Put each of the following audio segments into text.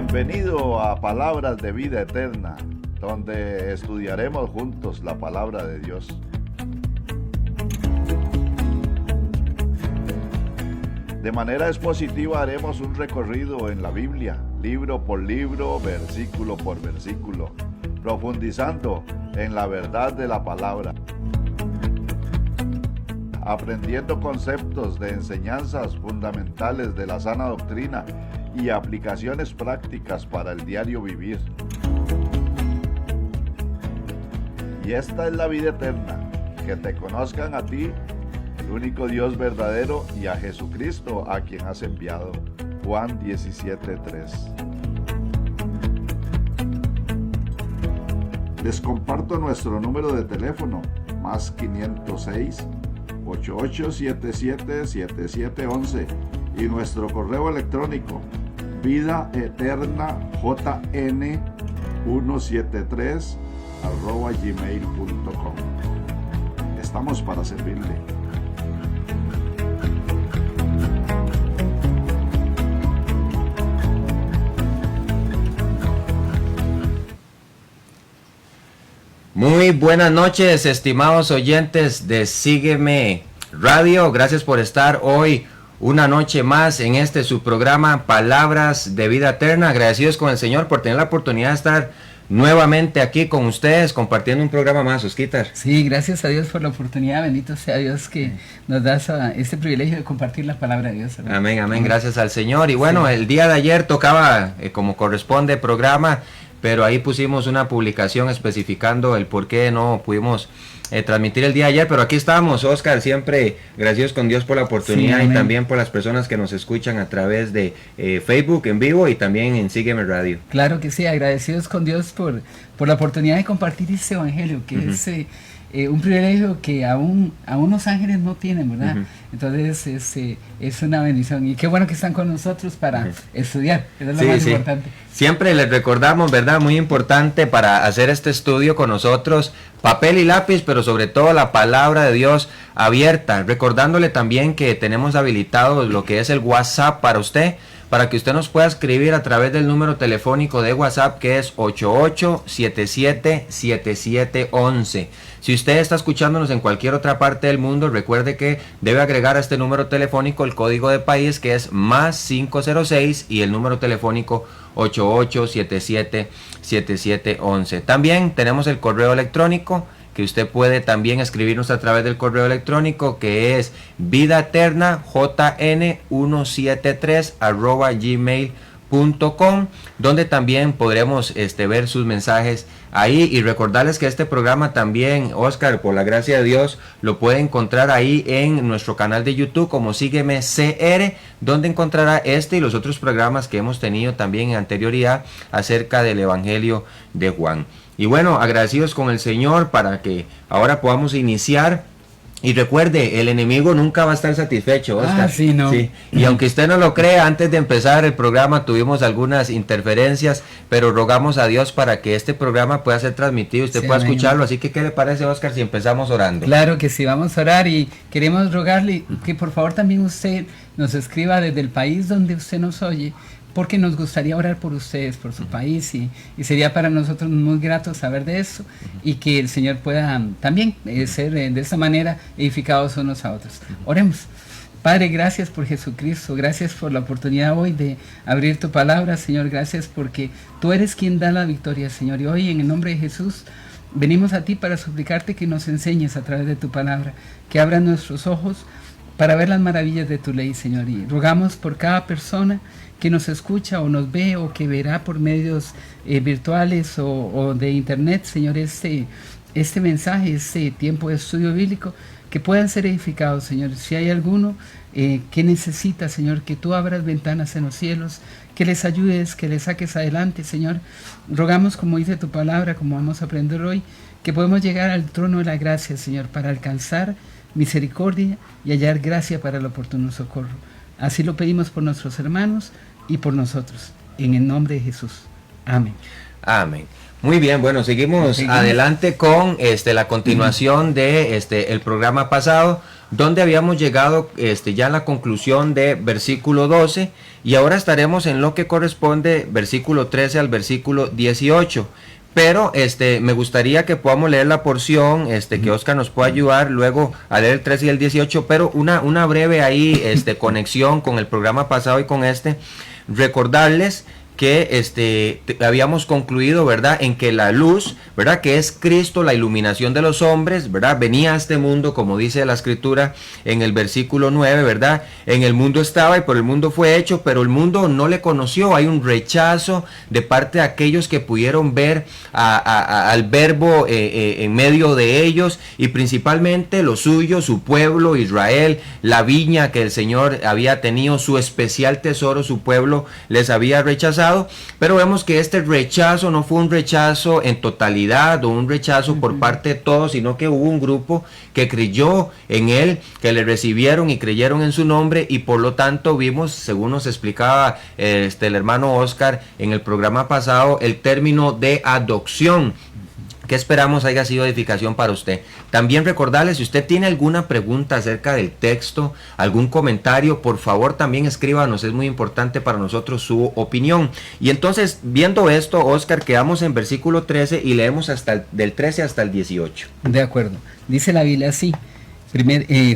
Bienvenido a Palabras de Vida Eterna, donde estudiaremos juntos la palabra de Dios. De manera expositiva haremos un recorrido en la Biblia, libro por libro, versículo por versículo, profundizando en la verdad de la palabra, aprendiendo conceptos de enseñanzas fundamentales de la sana doctrina y aplicaciones prácticas para el diario vivir. Y esta es la vida eterna, que te conozcan a ti, el único Dios verdadero, y a Jesucristo, a quien has enviado. Juan 17:3. Les comparto nuestro número de teléfono, más 506 8877 7711, y nuestro correo electrónico, vidaeterna173@gmail.com. Estamos para servirle. Muy buenas noches, estimados oyentes de Sígueme Radio. Gracias por estar hoy una noche más en este su programa Palabras de Vida Eterna. Agradecidos con el Señor por tener la oportunidad de estar nuevamente aquí con ustedes compartiendo un programa más, Osquitar. Sí, gracias a Dios por la oportunidad. Bendito sea Dios que nos da este privilegio de compartir la palabra de Dios. ¿Verdad? Amén, amén. Gracias al Señor. Y bueno, sí, el día de ayer tocaba como corresponde programa, pero ahí pusimos una publicación especificando el por qué no pudimos transmitir el día de ayer, pero aquí estamos, Oscar, siempre gracias con Dios por la oportunidad, sí, y también por las personas que nos escuchan a través de Facebook en vivo y también en Sígueme Radio. Claro que sí, agradecidos con Dios por la oportunidad de compartir este evangelio, que es un privilegio que aún los ángeles no tienen, ¿verdad? Entonces es una bendición, y qué bueno que están con nosotros para estudiar, eso es lo más importante. Siempre les recordamos, ¿verdad? Muy importante para hacer este estudio con nosotros, papel y lápiz, pero sobre todo la palabra de Dios abierta, recordándole también que tenemos habilitado lo que es el WhatsApp para usted, para que usted nos pueda escribir a través del número telefónico de WhatsApp, que es 88777711. Si usted está escuchándonos en cualquier otra parte del mundo, recuerde que debe agregar a este número telefónico el código de país, que es más 506, y el número telefónico 88777711. También tenemos el correo electrónico, que usted puede también escribirnos a través del correo electrónico, que es vidaeternajn173@gmail.com, donde también podremos ver sus mensajes ahí, y recordarles que este programa también, Oscar, por la gracia de Dios, lo puede encontrar ahí en nuestro canal de YouTube como Sígueme CR, donde encontrará este y los otros programas que hemos tenido también en anterioridad acerca del Evangelio de Juan. Y bueno, agradecidos con el Señor para que ahora podamos iniciar. Y recuerde, el enemigo nunca va a estar satisfecho, Oscar. Sí, no. Sí. Y aunque usted no lo crea, antes de empezar el programa tuvimos algunas interferencias, pero rogamos a Dios para que este programa pueda ser transmitido, usted pueda escucharlo. Así que, ¿qué le parece, Oscar, si empezamos orando? Claro que sí, vamos a orar, y queremos rogarle que por favor también usted nos escriba desde el país donde usted nos oye, porque nos gustaría orar por ustedes, por su país, y sería para nosotros muy grato saber de eso, y que el Señor pueda también ser de esta manera edificados unos a otros. Oremos. Padre, gracias por Jesucristo, gracias por la oportunidad hoy de abrir tu palabra, Señor, gracias porque tú eres quien da la victoria, Señor, y hoy en el nombre de Jesús venimos a ti para suplicarte que nos enseñes a través de tu palabra, que abran nuestros ojos para ver las maravillas de tu ley, Señor, y rogamos por cada persona que nos escucha o nos ve o que verá por medios virtuales o de internet, Señor, este mensaje, este tiempo de estudio bíblico, que puedan ser edificados, Señor. Si hay alguno que necesita, Señor, que tú abras ventanas en los cielos, que les ayudes, que les saques adelante, Señor. Rogamos, como dice tu palabra, como vamos a aprender hoy, que podemos llegar al trono de la gracia, Señor, para alcanzar misericordia y hallar gracia para el oportuno socorro. Así lo pedimos por nuestros hermanos y por nosotros, en el nombre de Jesús. Amén. Amén. Muy bien, bueno, seguimos adelante con la continuación de el programa pasado, donde habíamos llegado ya a la conclusión de versículo 12, y ahora estaremos en lo que corresponde versículo 13 al versículo 18. Pero me gustaría que podamos leer la porción, que Oscar nos pueda ayudar luego a leer el 13 y el 18, pero una breve ahí conexión con el programa pasado y con recordarles que habíamos concluido, ¿verdad?, en que la luz, ¿verdad?, que es Cristo, la iluminación de los hombres, ¿verdad?, venía a este mundo, como dice la escritura en el versículo 9, ¿verdad?, en el mundo estaba y por el mundo fue hecho, pero el mundo no le conoció. Hay un rechazo de parte de aquellos que pudieron ver al verbo en medio de ellos, y principalmente lo suyo, su pueblo, Israel, la viña que el Señor había tenido, su especial tesoro, su pueblo les había rechazado. Pero vemos que este rechazo no fue un rechazo en totalidad o un rechazo por parte de todos, sino que hubo un grupo que creyó en él, que le recibieron y creyeron en su nombre, y por lo tanto vimos, según nos explicaba el hermano Oscar en el programa pasado, el término de adopción, que esperamos haya sido edificación para usted. También recordarle, si usted tiene alguna pregunta acerca del texto, algún comentario, por favor también escríbanos, es muy importante para nosotros su opinión. Y entonces, viendo esto, Oscar, quedamos en versículo 13 y leemos del 13 hasta el 18. De acuerdo, dice la Biblia así,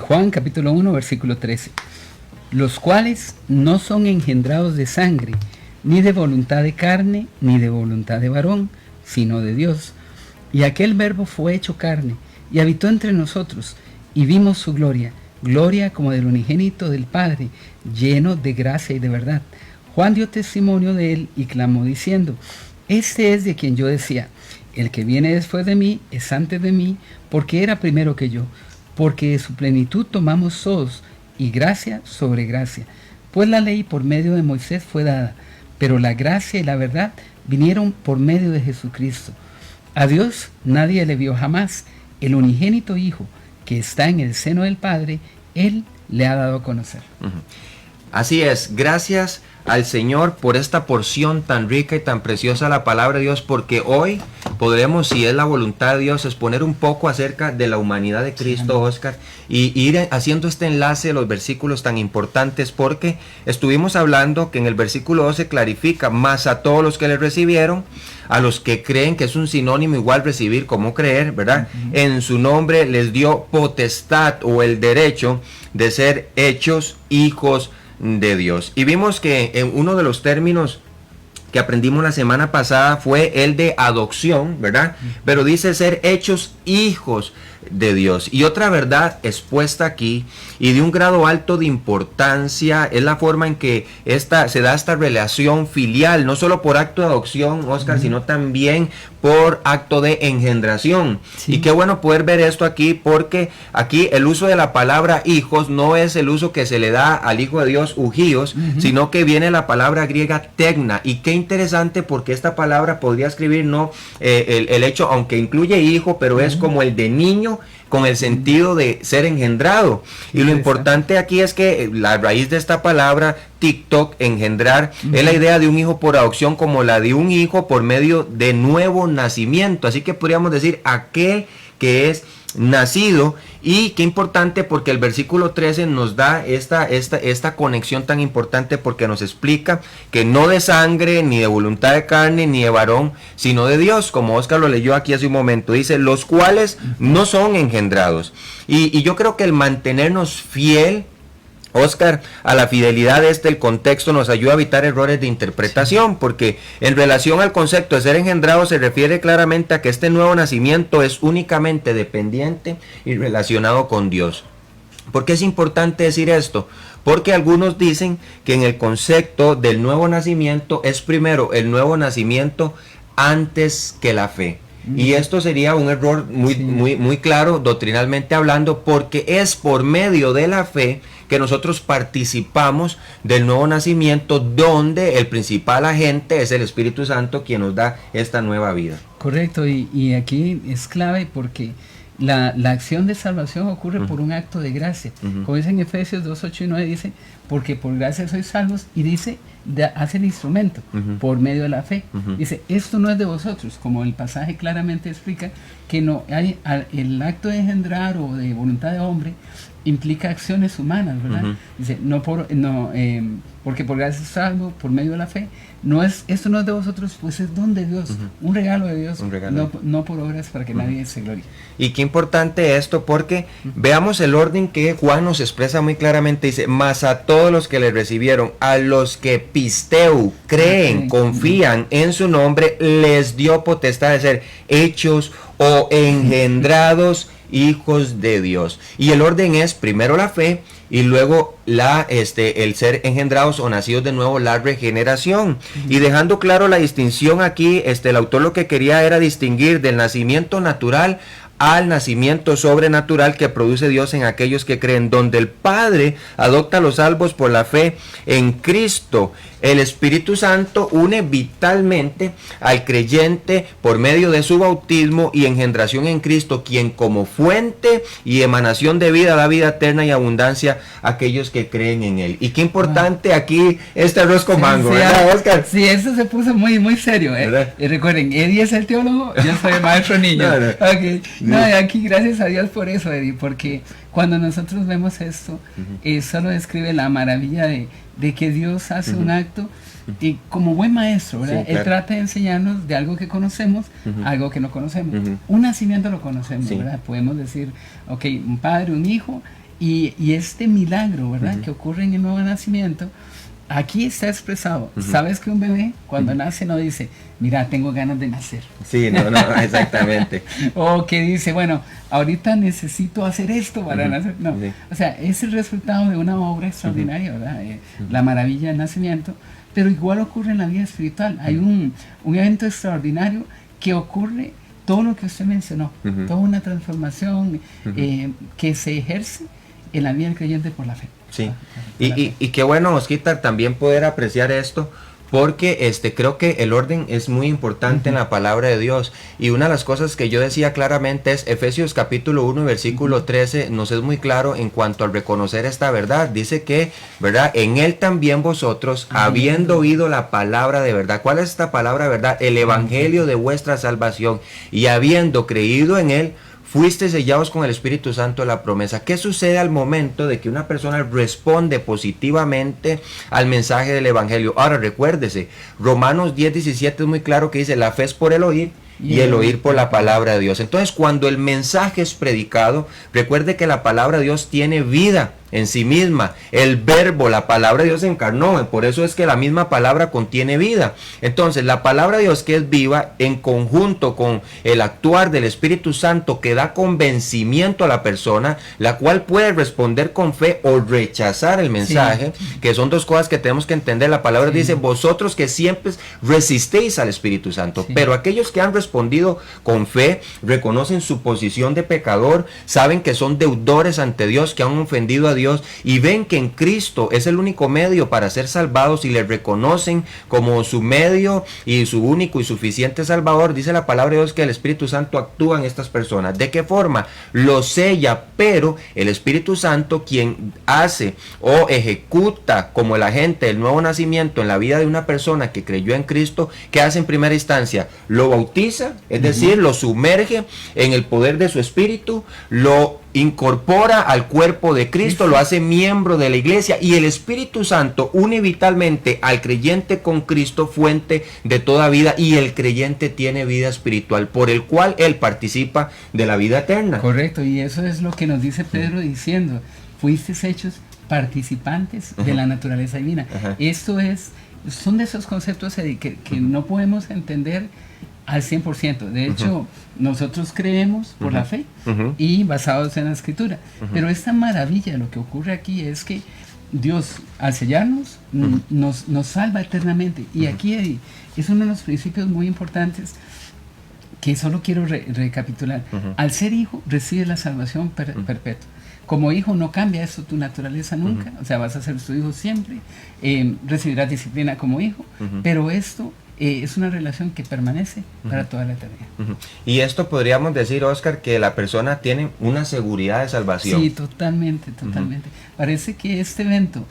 Juan capítulo 1, versículo 13. Los cuales no son engendrados de sangre, ni de voluntad de carne, ni de voluntad de varón, sino de Dios. Y aquel verbo fue hecho carne, y habitó entre nosotros, y vimos su gloria, gloria como del unigénito del Padre, lleno de gracia y de verdad. Juan dio testimonio de él, y clamó diciendo, este es de quien yo decía, el que viene después de mí, es antes de mí, porque era primero que yo, porque de su plenitud tomamos todos, y gracia sobre gracia. Pues la ley por medio de Moisés fue dada, pero la gracia y la verdad vinieron por medio de Jesucristo. A Dios nadie le vio jamás. El unigénito Hijo que está en el seno del Padre, Él le ha dado a conocer. Así es, gracias al Señor por esta porción tan rica y tan preciosa de la palabra de Dios, porque hoy podremos, si es la voluntad de Dios, exponer un poco acerca de la humanidad de Cristo, Oscar, y ir haciendo este enlace de los versículos tan importantes, porque estuvimos hablando que en el versículo 12 clarifica, más a todos los que le recibieron, a los que creen, que es un sinónimo igual recibir como creer, ¿verdad? En su nombre les dio potestad o el derecho de ser hechos hijos de Dios. Y vimos que en uno de los términos que aprendimos la semana pasada fue el de adopción, ¿verdad? Pero dice ser hechos hijos de Dios. Y otra verdad expuesta aquí y de un grado alto de importancia es la forma en que se da esta relación filial, no solo por acto de adopción, Oscar, sino también por acto de engendración. Sí. Y qué bueno poder ver esto aquí, porque aquí el uso de la palabra hijos no es el uso que se le da al Hijo de Dios, ugíos, sino que viene la palabra griega tegna. Y qué interesante, porque esta palabra podría escribir no el hecho, aunque incluye hijo, pero es como el de niño, con el sentido de ser engendrado. Y lo importante aquí es que la raíz de esta palabra, TikTok, engendrar, es la idea de un hijo por adopción, como la de un hijo por medio de nuevo nacimiento. Así que podríamos decir aquel que es nacido. Y qué importante, porque el versículo 13 nos da esta conexión tan importante, porque nos explica que no de sangre, ni de voluntad de carne, ni de varón, sino de Dios, como Oscar lo leyó aquí hace un momento. Dice, los cuales no son engendrados. Y yo creo que el mantenernos fiel, Oscar, a la fidelidad de el contexto nos ayuda a evitar errores de interpretación, porque en relación al concepto de ser engendrado se refiere claramente a que este nuevo nacimiento es únicamente dependiente y relacionado con Dios. ¿Por qué es importante decir esto? Porque algunos dicen que en el concepto del nuevo nacimiento es primero el nuevo nacimiento antes que la fe. Y esto sería un error muy claro doctrinalmente hablando, porque es por medio de la fe que nosotros participamos del nuevo nacimiento, donde el principal agente es el Espíritu Santo, quien nos da esta nueva vida. Correcto, y aquí es clave, porque la acción de salvación ocurre por un acto de gracia. Como dice en Efesios 2, 8 y 9, dice, porque por gracia sois salvos, y dice, hace el instrumento, por medio de la fe. Dice, esto no es de vosotros, como el pasaje claramente explica, que no hay el acto de engendrar o de voluntad de hombre implica acciones humanas, ¿verdad? Dice, porque por gracia es salvo, por medio de la fe. Esto no es de vosotros, pues es don de Dios, un regalo de Dios, no por obras para que nadie se glorie. Y qué importante esto, porque veamos el orden que Juan nos expresa muy claramente. Dice, mas a todos los que le recibieron, a los que pisteu, creen, confían en su nombre, les dio potestad de ser hechos o engendrados hijos de Dios. Y el orden es primero la fe y luego el ser engendrados o nacidos de nuevo, la regeneración. Y dejando claro la distinción aquí, el autor lo que quería era distinguir del nacimiento natural al nacimiento sobrenatural que produce Dios en aquellos que creen, donde el Padre adopta a los salvos por la fe en Cristo. El Espíritu Santo une vitalmente al creyente por medio de su bautismo y engendración en Cristo, quien como fuente y emanación de vida da vida eterna y abundancia a aquellos que creen en Él. Y qué importante aquí este arroz con mango, ¿verdad, Oscar? Sí, eso se puso muy, muy serio. Y recuerden, Eddie es el teólogo, yo soy el maestro niño. Aquí gracias a Dios por eso, Eddie, porque cuando nosotros vemos esto, solo describe la maravilla de que Dios hace un acto y como buen maestro, ¿verdad? Él trata de enseñarnos de algo que conocemos a algo que no conocemos. Un nacimiento lo conocemos, ¿verdad? Podemos decir, ok, un padre, un hijo, y este milagro, ¿verdad? Que ocurre en el nuevo nacimiento, aquí está expresado. Sabes que un bebé cuando nace no dice, mira, tengo ganas de nacer. Sí, no, exactamente. O que dice, bueno, ahorita necesito hacer esto para nacer. No, o sea, es el resultado de una obra extraordinaria, ¿verdad? La maravilla del nacimiento, pero igual ocurre en la vida espiritual. Hay un evento extraordinario que ocurre, todo lo que usted mencionó, toda una transformación que se ejerce en la vida del creyente por la fe. Sí, y qué bueno, Osquitar, también poder apreciar esto, porque creo que el orden es muy importante en la palabra de Dios. Y una de las cosas que yo decía claramente es Efesios capítulo 1 versículo 13 nos es muy claro en cuanto al reconocer esta verdad. Dice que, ¿verdad? En Él también vosotros, habiendo oído la palabra de verdad. ¿Cuál es esta palabra de verdad? El evangelio de vuestra salvación, y habiendo creído en Él, fuiste sellados con el Espíritu Santo de la promesa. ¿Qué sucede al momento de que una persona responde positivamente al mensaje del Evangelio? Ahora recuérdese, Romanos 10:17 es muy claro que dice, la fe es por el oír y el oír por la palabra de Dios. Entonces, cuando el mensaje es predicado, recuerde que la palabra de Dios tiene vida en sí misma. El verbo, la palabra de Dios se encarnó, por eso es que la misma palabra contiene vida. Entonces, la palabra de Dios, que es viva, en conjunto con el actuar del Espíritu Santo que da convencimiento a la persona, la cual puede responder con fe o rechazar el mensaje, que son dos cosas que tenemos que entender. La palabra dice, vosotros que siempre resistéis al Espíritu Santo, pero aquellos que han respondido con fe, reconocen su posición de pecador, saben que son deudores ante Dios, que han ofendido a Dios, y ven que en Cristo es el único medio para ser salvados, y le reconocen como su medio y su único y suficiente Salvador. Dice la palabra de Dios que el Espíritu Santo actúa en estas personas. ¿De qué forma? Los sella, pero el Espíritu Santo, quien hace o ejecuta como el agente del nuevo nacimiento en la vida de una persona que creyó en Cristo, ¿qué hace en primera instancia? Lo bautiza, es decir, lo sumerge en el poder de su Espíritu, lo incorpora al cuerpo de Cristo, lo hace miembro de la iglesia, y el Espíritu Santo une vitalmente al creyente con Cristo, fuente de toda vida, y el creyente tiene vida espiritual, por el cual él participa de la vida eterna. Correcto, y eso es lo que nos dice Pedro diciendo, fuisteis hechos participantes de la naturaleza divina. Esto son de esos conceptos que no podemos entender al 100%. De hecho, nosotros creemos por la fe y basados en la Escritura. Pero esta maravilla, lo que ocurre aquí es que Dios, al sellarnos, nos salva eternamente. Y aquí es uno de los principios muy importantes que solo quiero recapitular. Al ser hijo, recibes la salvación perpetua. Como hijo no cambia eso tu naturaleza nunca, o sea, vas a ser su hijo siempre, recibirás disciplina como hijo, pero esto es una relación que permanece para toda la eternidad. Y esto podríamos decir, Oscar, que la persona tiene una seguridad de salvación. Sí, totalmente. Parece que este evento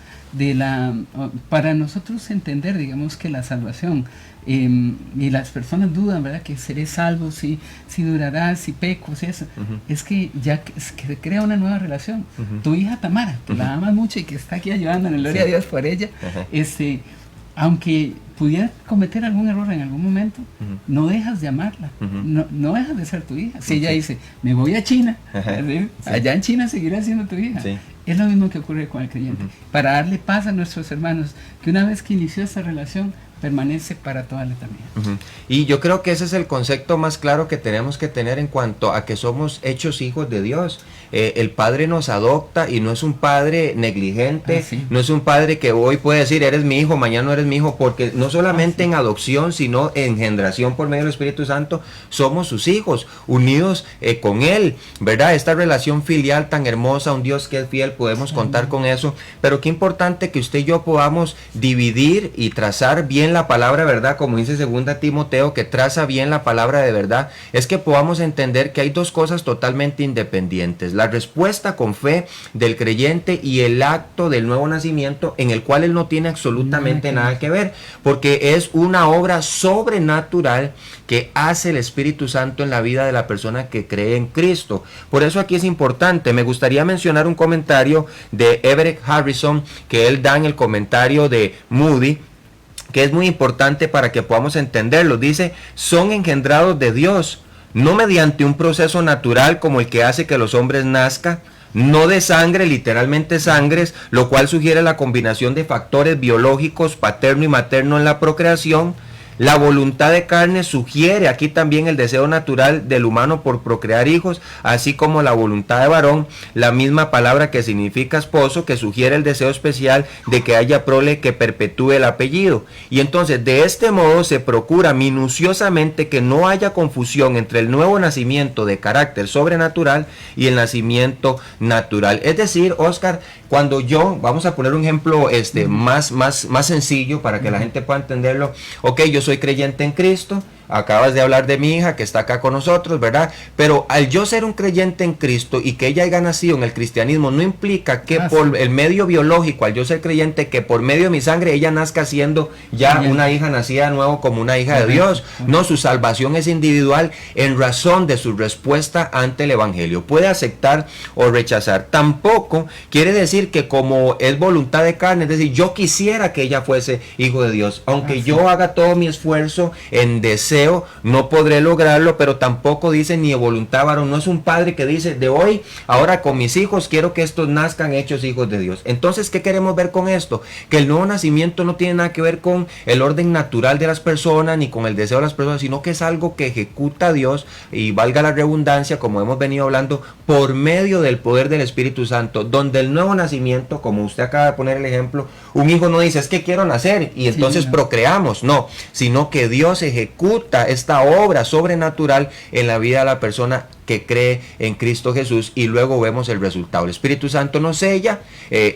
para nosotros entender, digamos, que la salvación, y las personas dudan, ¿verdad? Que seré salvo, si durará, si peco, si eso. Es que ya que se crea una nueva relación. Tu hija Tamara, que la amas mucho y que está aquí ayudando, en gloria a Dios por ella, aunque pudiera cometer algún error en algún momento, no dejas de amarla, no dejas de ser tu hija. Si ella dice, me voy a China, allá en China seguirá siendo tu hija. Sí. Es lo mismo que ocurre con el creyente. Para darle paz a nuestros hermanos, que una vez que inició esta relación, permanece para toda la eternidad. Y yo creo que ese es el concepto más claro que tenemos que tener en cuanto a que somos hechos hijos de Dios. El Padre nos adopta y no es un Padre negligente, no es un Padre que hoy puede decir eres mi hijo, mañana no eres mi hijo, porque no solamente en adopción, sino en engendración por medio del Espíritu Santo, somos sus hijos, unidos con Él, ¿verdad? Esta relación filial tan hermosa, un Dios que es fiel, podemos contar con eso, pero qué importante que usted y yo podamos dividir y trazar bien la palabra, ¿verdad? Como dice 2 Timoteo, que traza bien la palabra de verdad, es que podamos entender que hay dos cosas totalmente independientes: la respuesta con fe del creyente y el acto del nuevo nacimiento, en el cual él no tiene absolutamente nada que ver, porque es una obra sobrenatural que hace el Espíritu Santo en la vida de la persona que cree en Cristo. Por eso aquí es importante. Me gustaría mencionar un comentario de Everett Harrison, que él da en el comentario de Moody, que es muy importante para que podamos entenderlo. Dice, son engendrados de Dios, no mediante un proceso natural como el que hace que los hombres nazcan, no de sangre, literalmente sangres, lo cual sugiere la combinación de factores biológicos paterno y materno en la procreación. La voluntad de carne sugiere aquí también el deseo natural del humano por procrear hijos, así como la voluntad de varón, la misma palabra que significa esposo, que sugiere el deseo especial de que haya prole que perpetúe el apellido. Y entonces de este modo se procura minuciosamente que no haya confusión entre el nuevo nacimiento de carácter sobrenatural y el nacimiento natural. Es decir, Oscar, cuando yo, vamos a poner un ejemplo más sencillo para que la gente pueda entenderlo. Ok, yo soy creyente en Cristo, acabas de hablar de mi hija que está acá con nosotros, ¿verdad? Pero al yo ser un creyente en Cristo y que ella haya nacido en el cristianismo, no implica que por el medio biológico, al yo ser creyente, que por medio de mi sangre ella nazca siendo ya una hija nacida de nuevo como una hija de Dios. No, su salvación es individual en razón de su respuesta ante el Evangelio. Puede aceptar o rechazar. Tampoco quiere decir que como es voluntad de carne, es decir, yo quisiera que ella fuese hijo de Dios, aunque yo haga todo mi esfuerzo en deseo, no podré lograrlo, pero tampoco dice ni de voluntad varón. No es un padre que dice, de hoy, ahora con mis hijos, quiero que estos nazcan hechos hijos de Dios. Entonces, ¿qué queremos ver con esto? Que el nuevo nacimiento no tiene nada que ver con el orden natural de las personas, ni con el deseo de las personas, sino que es algo que ejecuta Dios, y valga la redundancia, como hemos venido hablando, por medio del poder del Espíritu Santo, donde el nuevo nacimiento, como usted acaba de poner el ejemplo, un hijo no dice, es que quiero nacer, y entonces procreamos, no, sino que Dios ejecuta esta obra sobrenatural en la vida de la persona que cree en Cristo Jesús, y luego vemos el resultado. El Espíritu Santo nos sella,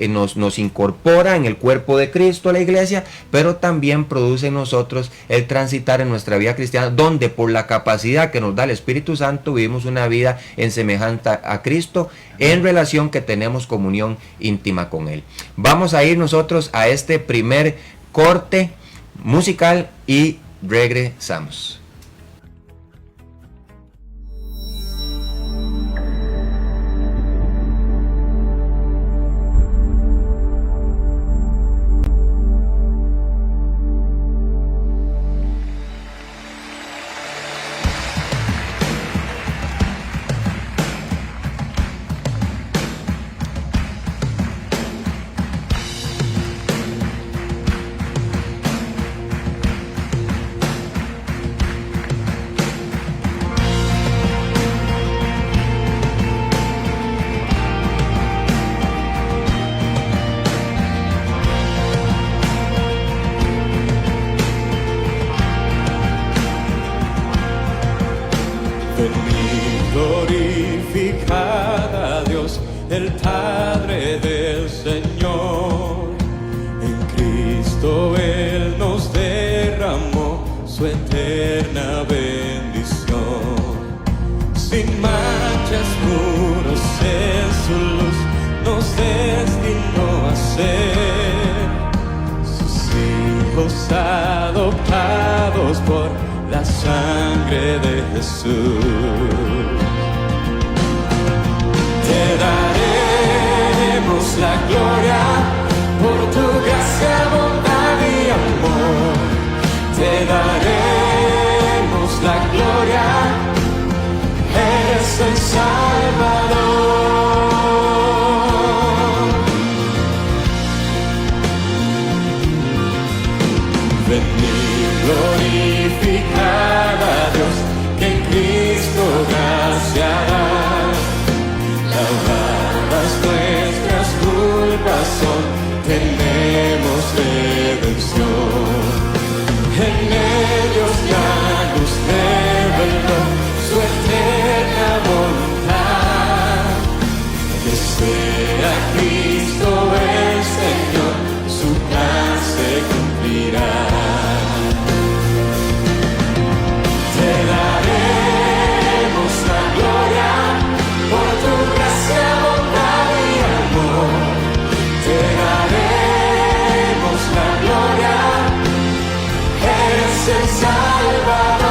nos incorpora en el cuerpo de Cristo, la iglesia, pero también produce en nosotros el transitar en nuestra vida cristiana, donde por la capacidad que nos da el Espíritu Santo vivimos una vida en semejanza a Cristo, en relación que tenemos comunión íntima con Él. Vamos a ir nosotros a este primer corte musical y regresamos. Glorificad a Dios, el Padre del Señor. En Cristo Él nos derramó hijos adoptados por la sangre de Jesús. Te daremos la gloria por tu gracia, bondad y amor. Te daremos la gloria, eres el Salvador. Venid, glorificad a Dios, que en Cristo gracia da. Lavadas nuestras culpas son, tenemos redención. En ellos ya nos reveló su eterna voluntad, que sea Cristo el Señor, su plan se cumplirá. Te daremos la gloria por tu gracia, bondad y amor. Te daremos la gloria, eres el Salvador.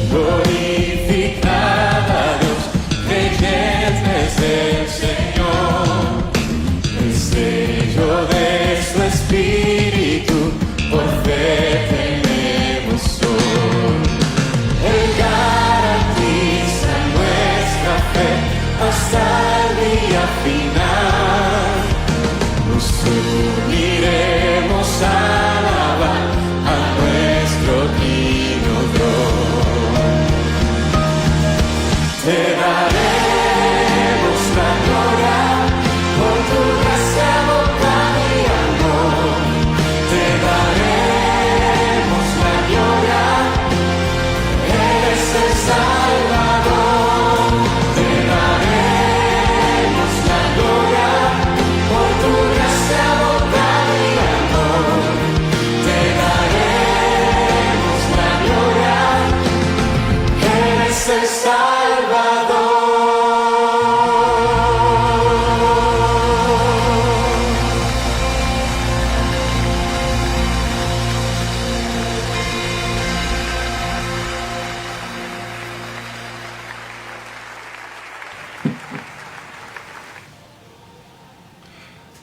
Glorificad a Dios, creyentes del Señor, el sello de su Espíritu, por fe tenemos hoy. Él garantiza nuestra fe hasta el día final. Nos uniremos a alabar a nuestro Divino Dios. Te daremos la gloria por tu gracia, bondad y amor. Te daremos la gloria, eres el Salvador. Te daremos la gloria por tu gracia, bondad y amor. Te daremos la gloria, eres el Salvador.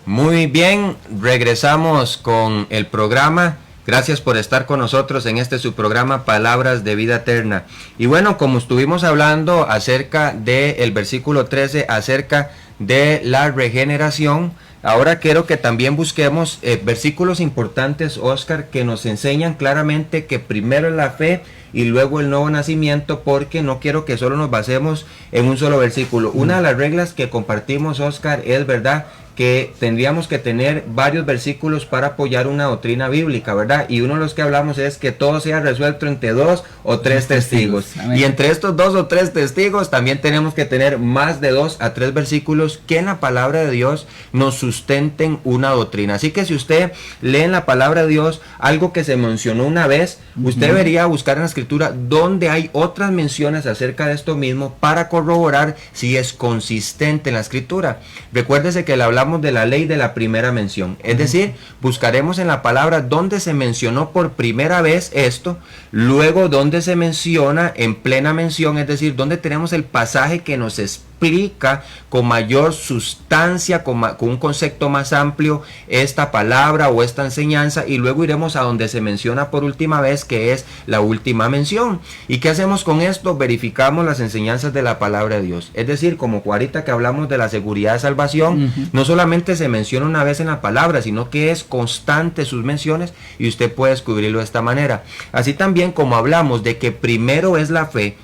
Muy bien, regresamos con el programa. Gracias por estar con nosotros en este su programa Palabras de Vida Eterna. Y bueno, como estuvimos hablando acerca del versículo 13, acerca de la regeneración, ahora quiero que también busquemos versículos importantes, Oscar, que nos enseñan claramente que primero es la fe y luego el nuevo nacimiento, porque no quiero que solo nos basemos en un solo versículo. Una de las reglas que compartimos, Oscar, es verdad que tendríamos que tener varios versículos para apoyar una doctrina bíblica, ¿verdad? Y uno de los que hablamos es que todo sea resuelto entre 2 o 3 testigos. Amén. Y entre estos 2 o 3 testigos también tenemos que tener más de 2 a 3 versículos que en la palabra de Dios nos sustenten una doctrina. Así que si usted lee en la palabra de Dios algo que se mencionó una vez, usted debería buscar en la escritura donde hay otras menciones acerca de esto mismo para corroborar si es consistente en la escritura. Recuérdese que le hablamos de la ley de la primera mención, es decir, buscaremos en la palabra donde se mencionó por primera vez esto, luego donde se menciona en plena mención, es decir, donde tenemos el pasaje que nos explica con mayor sustancia, con un concepto más amplio esta palabra o esta enseñanza, y luego iremos a donde se menciona por última vez, que es la última mención. ¿Y qué hacemos con esto? Verificamos las enseñanzas de la palabra de Dios, es decir, como ahorita que hablamos de la seguridad de salvación, no solamente se menciona una vez en la palabra, sino que es constante sus menciones y usted puede descubrirlo de esta manera. Así también como hablamos de que primero es la fe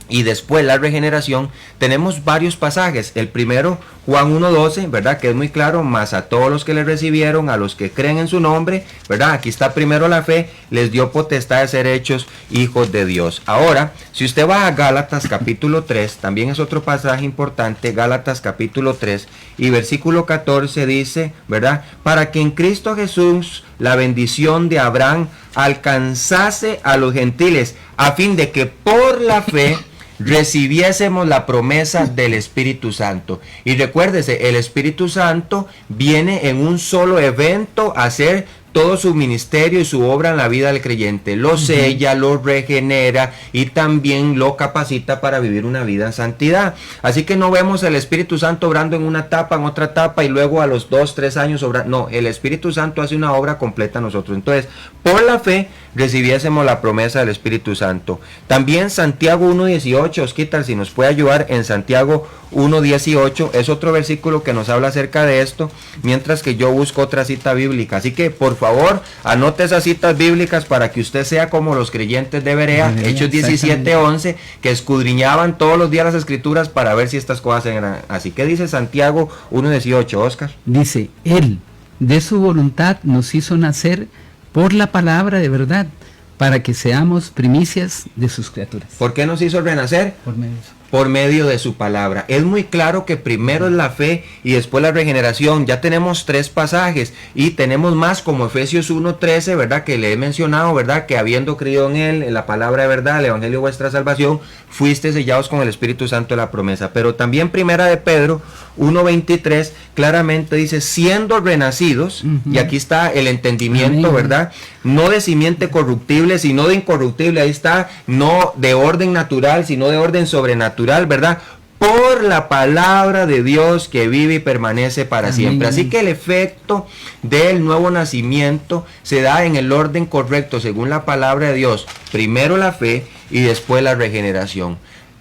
y después la regeneración, tenemos varios pasajes. El primero, Juan 1:12, ¿verdad? Que es muy claro, más a todos los que le recibieron, a los que creen en su nombre, ¿verdad? Aquí está primero la fe, les dio potestad de ser hechos hijos de Dios. Ahora, si usted va a Gálatas capítulo 3, también es otro pasaje importante, Gálatas capítulo 3 y versículo 14 dice, ¿verdad? Para que en Cristo Jesús la bendición de Abraham alcanzase a los gentiles, a fin de que por la fe recibiésemos la promesa del Espíritu Santo. Y recuérdese, el Espíritu Santo viene en un solo evento a hacer todo su ministerio y su obra en la vida del creyente. Lo sella, lo regenera y también lo capacita para vivir una vida en santidad. Así que no vemos el Espíritu Santo obrando en una etapa, en otra etapa y luego a los 2, 3 años obrando. No, el Espíritu Santo hace una obra completa en nosotros. Entonces, por la fe recibiésemos la promesa del Espíritu Santo. También Santiago 1:18, Osquitar, si nos puede ayudar en Santiago 1:18, es otro versículo que nos habla acerca de esto, mientras que yo busco otra cita bíblica. Así que, por favor, anote esas citas bíblicas para que usted sea como los creyentes de Berea, Hechos 17:11, que escudriñaban todos los días las Escrituras para ver si estas cosas eran así. ¿Qué dice Santiago 1:18, Oscar? Dice, Él, de su voluntad, nos hizo nacer por la palabra de verdad, para que seamos primicias de sus criaturas. ¿Por qué nos hizo renacer? Por medio de eso. Por medio de su palabra. Es muy claro que primero es la fe y después la regeneración. Ya tenemos 3 pasajes y tenemos más como Efesios 1:13, ¿verdad? Que le he mencionado, ¿verdad? Que habiendo creído en él, en la palabra de verdad, el evangelio de vuestra salvación, fuiste sellados con el Espíritu Santo de la promesa. Pero también primera de Pedro 1:23 claramente dice, siendo renacidos, y aquí está el entendimiento, ¿verdad? No de simiente corruptible, sino de incorruptible. Ahí está, no de orden natural, sino de orden sobrenatural, ¿verdad? Por la palabra de Dios que vive y permanece para siempre. Así que el efecto del nuevo nacimiento se da en el orden correcto, según la palabra de Dios. Primero la fe y después la regeneración.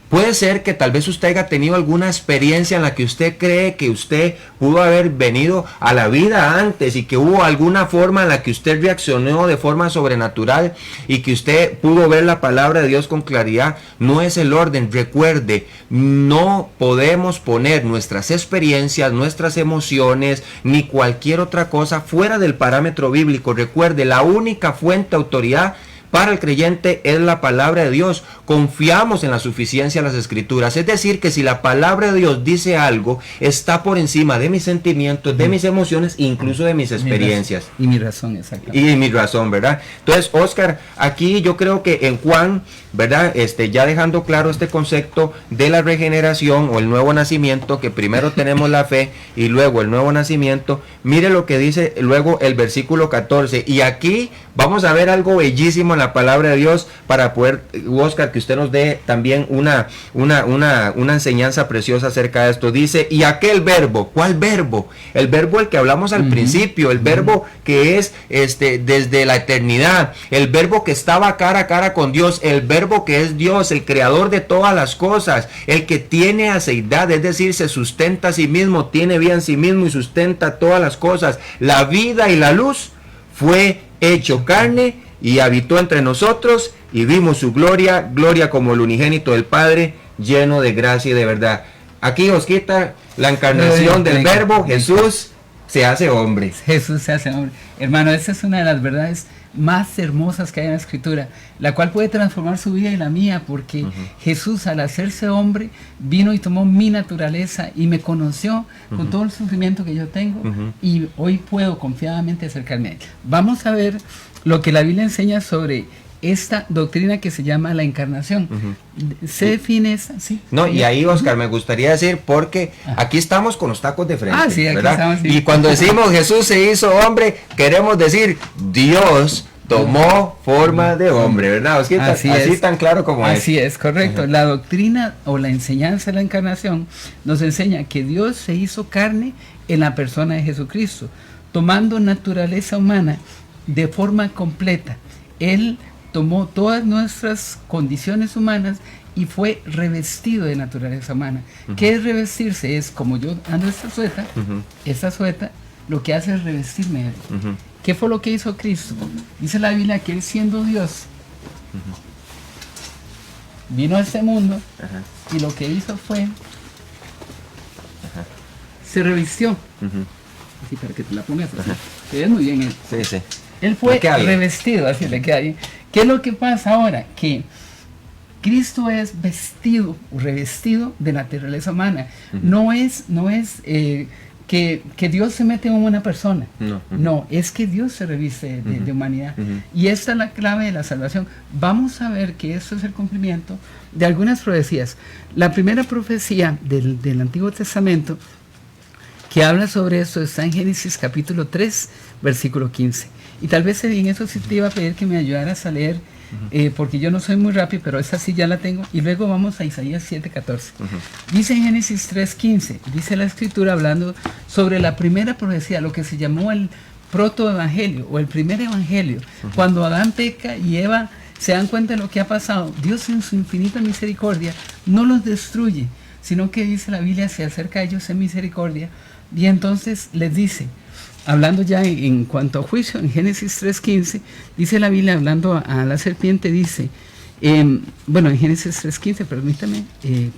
Puede ser que tal vez usted haya tenido alguna experiencia en la que usted cree que usted pudo haber venido a la vida antes y que hubo alguna forma en la que usted reaccionó de forma sobrenatural y que usted pudo ver la palabra de Dios con claridad. No es el orden. Recuerde, no podemos poner nuestras experiencias, nuestras emociones ni cualquier otra cosa fuera del parámetro bíblico. Recuerde, la única fuente de autoridad para el creyente es la palabra de Dios. Confiamos en la suficiencia de las Escrituras. Es decir, que si la palabra de Dios dice algo, está por encima de mis sentimientos, de mis emociones, incluso de mis experiencias. Y mi razón, exactamente. Y mi razón, ¿verdad? Entonces, Oscar, aquí yo creo que en Juan, ¿verdad? Ya dejando claro este concepto de la regeneración o el nuevo nacimiento, que primero tenemos la fe y luego el nuevo nacimiento. Mire lo que dice luego el versículo 14. Y aquí vamos a ver algo bellísimo en la palabra de Dios para poder, Oscar, que usted nos dé también una enseñanza preciosa acerca de esto. Dice, y aquel verbo, ¿cuál verbo? El verbo el que hablamos al principio, el verbo que es desde la eternidad, el verbo que estaba cara a cara con Dios, el verbo que es Dios, el creador de todas las cosas, el que tiene aceidad, es decir, se sustenta a sí mismo, tiene vida en sí mismo y sustenta todas las cosas. La vida y la luz fue hecho carne y habitó entre nosotros y vimos su gloria, gloria como el unigénito del Padre, lleno de gracia y de verdad. Aquí Osquita, la encarnación del verbo, Jesús se hace hombre. Jesús se hace hombre. Hermano, esa es una de las verdades más hermosas que hay en la Escritura, la cual puede transformar su vida y la mía, porque Jesús, al hacerse hombre, vino y tomó mi naturaleza y me conoció con todo el sufrimiento que yo tengo, y hoy puedo confiadamente acercarme a él. Vamos a ver lo que la Biblia enseña sobre esta doctrina que se llama la encarnación. Se define esa, ¿sí? No, y ahí, Oscar, me gustaría decir, porque aquí estamos con los tacos de frente, sí, aquí ¿verdad? estamos, sí. Y cuando decimos Jesús se hizo hombre, queremos decir Dios tomó forma de hombre, ¿verdad? Así tan claro como es. Así es, correcto. La doctrina o la enseñanza de la encarnación nos enseña que Dios se hizo carne en la persona de Jesucristo, tomando naturaleza humana de forma completa. Él tomó todas nuestras condiciones humanas y fue revestido de naturaleza humana. ¿Qué es revestirse? Es como yo ando esta sueta, lo que hace es revestirme de él. ¿Qué fue lo que hizo Cristo? Dice la Biblia que él, siendo Dios, vino a este mundo y lo que hizo fue se revistió. Así para que te la pongas así. Se ve muy bien él. Sí, sí. Él fue Le queda bien. revestido, así le queda bien. ¿Qué es lo que pasa ahora? Que Cristo es vestido o revestido de la naturaleza humana. No es que Dios se mete en una persona. No, es que Dios se reviste de humanidad. Y esta es la clave de la salvación. Vamos a ver que esto es el cumplimiento de algunas profecías. La primera profecía del Antiguo Testamento que habla sobre esto está en Génesis capítulo 3, versículo 15. Y tal vez en eso sí te iba a pedir que me ayudaras a leer, porque yo no soy muy rápido, pero esa sí ya la tengo. Y luego vamos a Isaías 7:14. Dice en Génesis 3:15, dice la escritura hablando sobre la primera profecía, lo que se llamó el protoevangelio o el primer evangelio. Cuando Adán peca y Eva se dan cuenta de lo que ha pasado, Dios en su infinita misericordia no los destruye, sino que dice la Biblia, se acerca a ellos en misericordia y entonces les dice, hablando ya en cuanto a juicio, en Génesis 3:15, dice la Biblia, hablando a la serpiente, dice, bueno, en Génesis 3:15, permítame,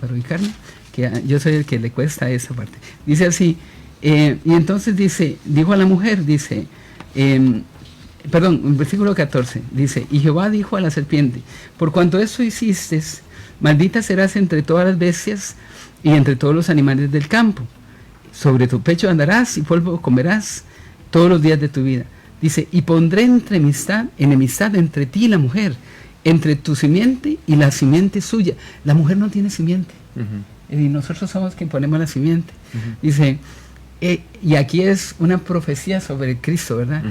para ubicarme, que yo soy el que le cuesta esa parte. Dice así, y entonces dice, dijo a la mujer, dice, perdón, versículo 14, dice, y Jehová dijo a la serpiente, por cuanto eso hiciste, maldita serás entre todas las bestias y entre todos los animales del campo. Sobre tu pecho andarás y polvo comerás todos los días de tu vida. Dice, y pondré enemistad entre ti y la mujer, entre tu simiente y la simiente suya. La mujer no tiene simiente. Y nosotros somos quien ponemos la simiente. Dice, y aquí es una profecía sobre Cristo, ¿verdad?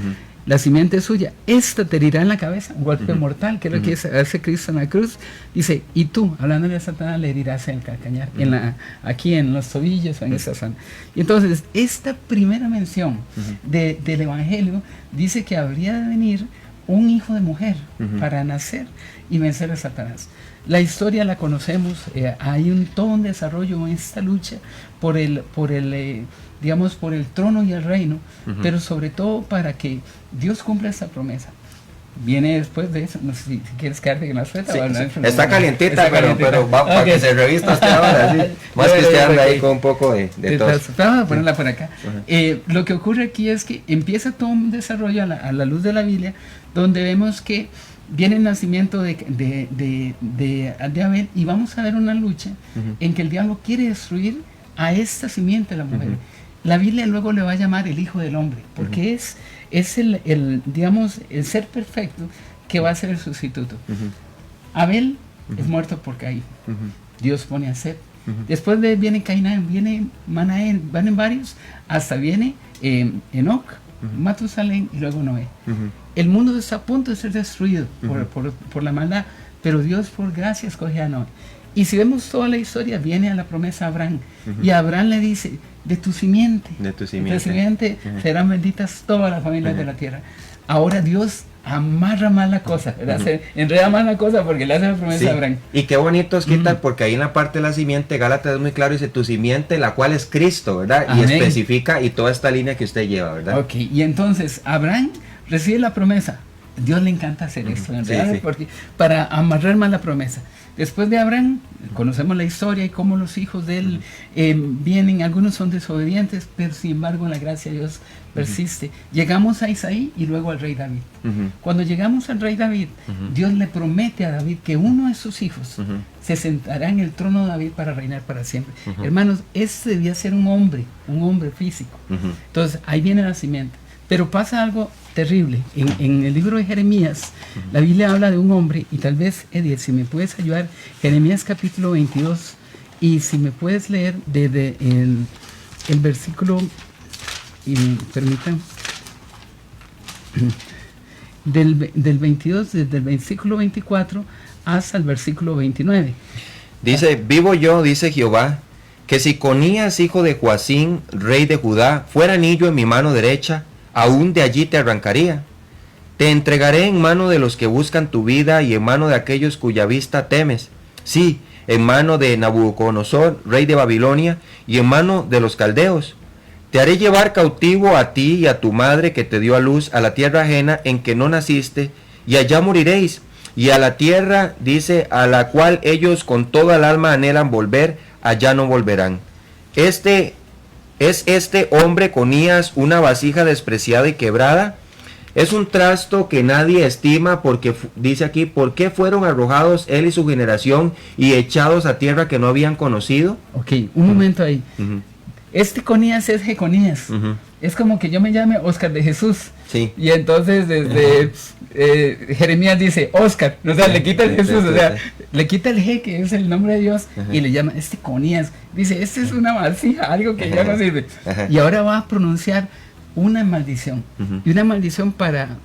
La simiente suya, esta te herirá en la cabeza, un golpe mortal, que es lo que hace Cristo en la cruz. Dice, y tú, hablándole a Satanás, le herirás en el calcañar, aquí en los tobillos o en esa zona. Y entonces, esta primera mención del Evangelio dice que habría de venir un hijo de mujer para nacer y vencer a Satanás. La historia la conocemos, hay todo un desarrollo en esta lucha por el trono y el reino, pero sobre todo para que Dios cumpla esta promesa. Viene después de eso, no sé si quieres quedarte en la sueta. Sí, sí. Está calientita, pero va para que se revista hasta ahora, ¿sí? Más que usted anda ahí con un poco de tos. Vamos a ponerla por acá. Lo que ocurre aquí es que empieza todo un desarrollo a la luz de la Biblia, donde vemos que viene el nacimiento de Abel, y vamos a ver una lucha en que el diablo quiere destruir a esta simiente de la mujer. La Biblia luego le va a llamar el Hijo del Hombre, porque es el ser perfecto que va a ser el sustituto. Abel es muerto por Caín. Dios pone a Set. Después viene Cainán, viene Manaén, van en varios, hasta viene Enoc, Matusalén y luego Noé. El mundo está a punto de ser destruido por la maldad, pero Dios por gracia escoge a Noé. Y si vemos toda la historia, viene a la promesa a Abraham. Y Abraham le dice, de tu simiente serán benditas todas las familias de la tierra. Ahora Dios amarra más la cosa, se enreda más la cosa porque le hace la promesa a Abraham. Y qué bonito es quitar, porque ahí en la parte de la simiente, Gálatas es muy claro, dice tu simiente, la cual es Cristo, ¿verdad? Amén. Y especifica, y toda esta línea que usted lleva, ¿verdad? Ok, y entonces Abraham recibe la promesa. Dios le encanta hacer esto, en realidad, porque para amarrar más la promesa. Después de Abraham, conocemos la historia y cómo los hijos de él vienen, algunos son desobedientes, pero sin embargo la gracia de Dios persiste. Llegamos a Isaí y luego al rey David. Cuando llegamos al rey David, Dios le promete a David que uno de sus hijos se sentará en el trono de David para reinar para siempre. Hermanos, este debía ser un hombre físico. Entonces, ahí viene la simiente. Pero pasa algo terrible. En el libro de Jeremías, la Biblia habla de un hombre, y tal vez, Ediel, si me puedes ayudar, Jeremías capítulo 22, y si me puedes leer desde el versículo, permitan, del 22, desde el versículo 24 hasta el versículo 29. Dice, vivo yo, dice Jehová, que si Conías, hijo de Joacín, rey de Judá, fuera anillo en mi mano derecha, aún de allí te arrancaría. Te entregaré en mano de los que buscan tu vida y en mano de aquellos cuya vista temes. Sí, en mano de Nabucodonosor, rey de Babilonia, y en mano de los caldeos. Te haré llevar cautivo a ti y a tu madre que te dio a luz a la tierra ajena en que no naciste, y allá moriréis. Y a la tierra, dice, a la cual ellos con toda el alma anhelan volver, allá no volverán. Este ¿Es este hombre Conías una vasija despreciada y quebrada? Es un trasto que nadie estima porque, dice aquí, ¿por qué fueron arrojados él y su generación y echados a tierra que no habían conocido? Ok, un momento ahí. Ujú. Este Conías es Jeconías. Ujú. Es como que yo me llame Oscar de Jesús. Sí. Y entonces desde Jeremías dice Oscar, o sea, le quita el Jesús, o sea, le quita el G, que es el nombre de Dios, Ajá. y le llama este Conías. Dice, este es una vasija, algo que ya no sirve. Ajá. Y ahora va a pronunciar una maldición. Ujú. Y una maldición para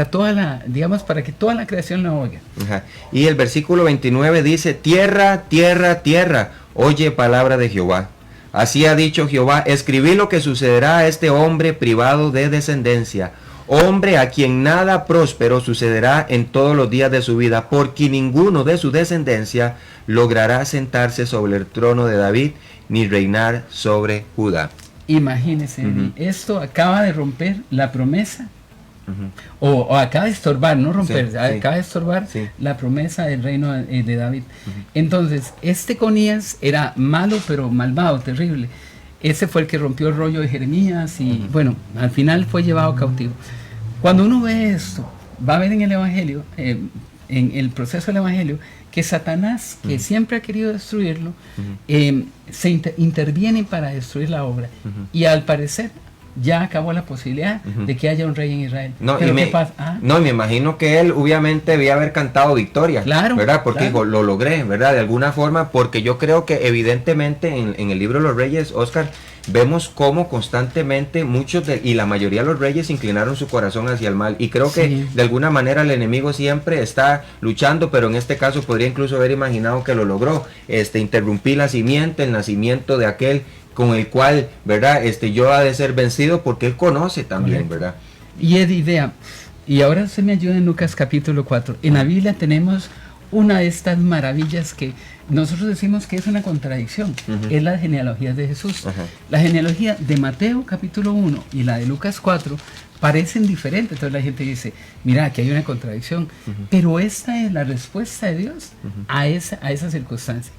toda la, digamos, para que toda la creación la oiga. Ajá. Y el versículo 29 dice, tierra, tierra, tierra, oye palabra de Jehová. Así ha dicho Jehová, escribí lo que sucederá a este hombre privado de descendencia, hombre a quien nada próspero sucederá en todos los días de su vida, porque ninguno de su descendencia logrará sentarse sobre el trono de David, ni reinar sobre Judá. Imagínese, Ujú. esto acaba de romper la promesa, Ujú. o acaba de estorbar, no romper, Sí, sí. acaba de estorbar Sí. la promesa del reino de David. Entonces, este Conías era malo, pero malvado, terrible. Ese fue el que rompió el rollo de Jeremías y, bueno, al final fue llevado cautivo. Cuando uno ve esto, va a ver en el Evangelio, en el proceso del Evangelio, que Satanás, que siempre ha querido destruirlo, interviene para destruir la obra. Y al parecer ya acabó la posibilidad de que haya un rey en Israel. No, Pero y ¿qué me, pasa? Ah, no, y me imagino que él obviamente debía haber cantado victoria, Claro, ¿verdad? Porque claro. dijo, lo logré, ¿verdad? De alguna forma, porque yo creo que evidentemente en el libro de los Reyes, Oscar, vemos cómo constantemente y la mayoría de los reyes inclinaron su corazón hacia el mal, y creo que Sí. de alguna manera el enemigo siempre está luchando, pero en este caso podría incluso haber imaginado que lo logró, interrumpir la simiente, el nacimiento de aquel con el cual, ¿verdad? Yo ha de ser vencido, porque él conoce también, Correcto. ¿verdad? y es idea. Y ahora usted me ayuda en Lucas capítulo 4. En la Biblia tenemos una de estas maravillas que nosotros decimos que es una contradicción. Ujú. Es la genealogía de Jesús. Ajá. La genealogía de Mateo capítulo 1 y la de Lucas 4 parecen diferentes. Entonces la gente dice, mira, aquí hay una contradicción. Pero esta es la respuesta de Dios a esa circunstancia.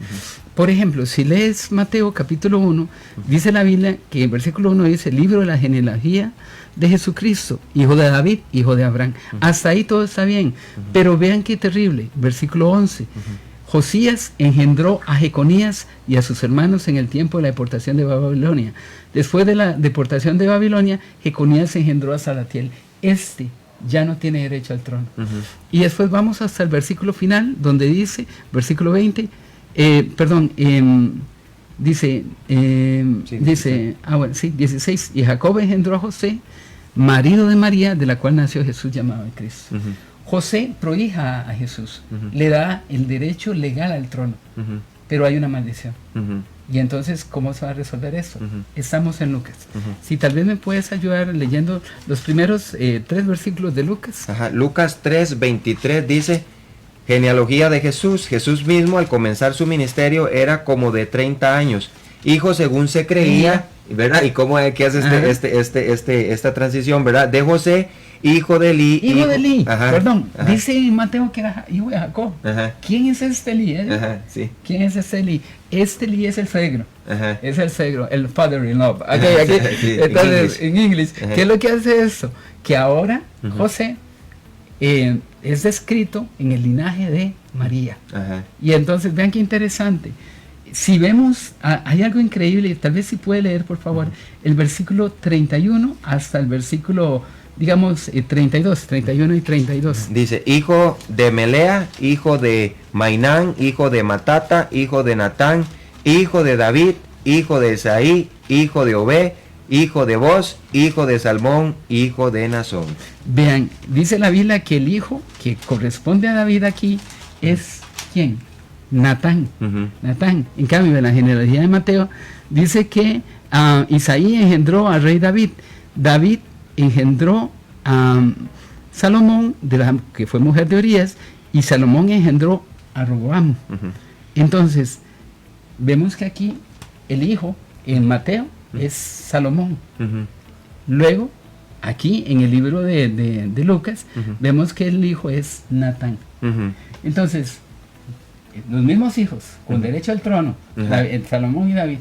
Por ejemplo, si lees Mateo capítulo 1, dice la Biblia que en versículo 1 dice, libro de la genealogía de Jesucristo, hijo de David, hijo de Abraham. Hasta ahí todo está bien. Pero vean qué terrible. Versículo 11. Josías engendró a Jeconías y a sus hermanos en el tiempo de la deportación de Babilonia. Después de la deportación de Babilonia, Jeconías engendró a Salatiel. Este ya no tiene derecho al trono. Y después vamos hasta el versículo final, donde dice, versículo 20, dice, Sí, bueno, sí, 16, y Jacob engendró a José, marido de María, de la cual nació Jesús llamado el Cristo. Ujú. José prohija a Jesús, Ujú. le da el derecho legal al trono, Ujú. pero hay una maldición. Ujú. Y entonces, ¿cómo se va a resolver eso? Ujú. Estamos en Lucas. Ujú. Si tal vez me puedes ayudar leyendo los primeros 3 versículos de Lucas. Ajá, Lucas 3:23 dice, genealogía de Jesús. Jesús mismo al comenzar su ministerio era como de 30 años, hijo según se creía, ¿verdad? ¿Y cómo es que hace Ajá. esta transición, ¿verdad? De José, hijo de Eli. Hijo de Eli, Ajá, perdón, ajá, dice en Mateo que era hijo de Jacob. Ajá, ¿Quién es este Eli? ajá, sí, ¿Quién es este Eli? Este Eli es el suegro. ajá. Es el suegro, el father-in-law. Ajá, sí, Entonces, in en inglés, Ajá. ¿qué es lo que hace esto? Que ahora Ujú. José es descrito en el linaje de María. Ajá. Y entonces, vean qué interesante. Si vemos, hay algo increíble, tal vez si puede leer, por favor, el versículo 31 hasta el versículo, digamos, 32, 31 y 32. Dice, hijo de Melea, hijo de Mainán, hijo de Matata, hijo de Natán, hijo de David, hijo de Esaí, hijo de Obed, hijo de Boz, hijo de Salmón, hijo de Nazón. Vean, dice la Biblia que el hijo que corresponde a David aquí es, ¿quién? Natán. Ujú. Natán. En cambio, en la genealogía de Mateo dice que Isaí engendró al rey David. David engendró a Salomón, que fue mujer de Urías, y Salomón engendró a Roboam. Ujú. Entonces, vemos que aquí el hijo en Mateo es Salomón. Ujú. Luego, aquí en el libro de Lucas, Ujú. vemos que el hijo es Natán. Ujú. Entonces, los mismos hijos, con Ujú. derecho al trono, Ajá. Salomón y David,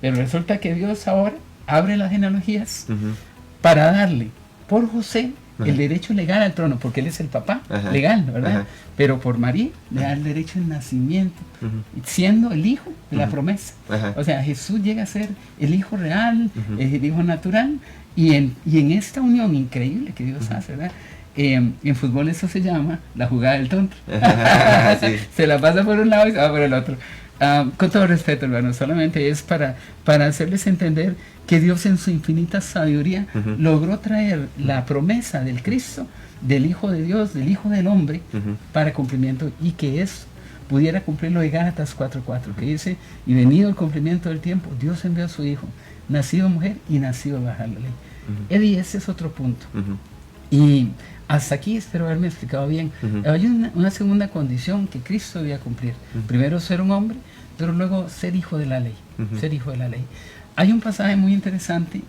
Pero resulta que Dios ahora abre las genealogías Ujú. para darle por José Ajá. el derecho legal al trono, porque él es el papá Ajá. legal, ¿verdad? Ajá. Pero por María le da el derecho al nacimiento, Ujú. siendo el hijo de la Ujú. promesa. Ajá. O sea, Jesús llega a ser el hijo real, Ujú. el hijo natural, y en esta unión increíble que Dios hace, ¿verdad? En fútbol eso se llama la jugada del tonto. Sí. Se la pasa por un lado y se va por el otro. Con todo respeto, hermano, solamente es para hacerles entender que Dios en su infinita sabiduría Ujú. logró traer la promesa del Cristo, del Hijo de Dios, del Hijo del Hombre, Ujú. para cumplimiento, y que eso pudiera cumplir lo de Gálatas 4:4, que dice: y venido el cumplimiento del tiempo, Dios envió a su Hijo, nacido mujer y nacido bajo la ley. Ujú. Eddie, ese es otro punto. Ujú. Y hasta aquí espero haberme explicado bien. Ujú. Hay una segunda condición que Cristo debía cumplir. Ujú. Primero ser un hombre, pero luego ser hijo de la ley. Ujú. Ser hijo de la ley. Hay un pasaje muy interesante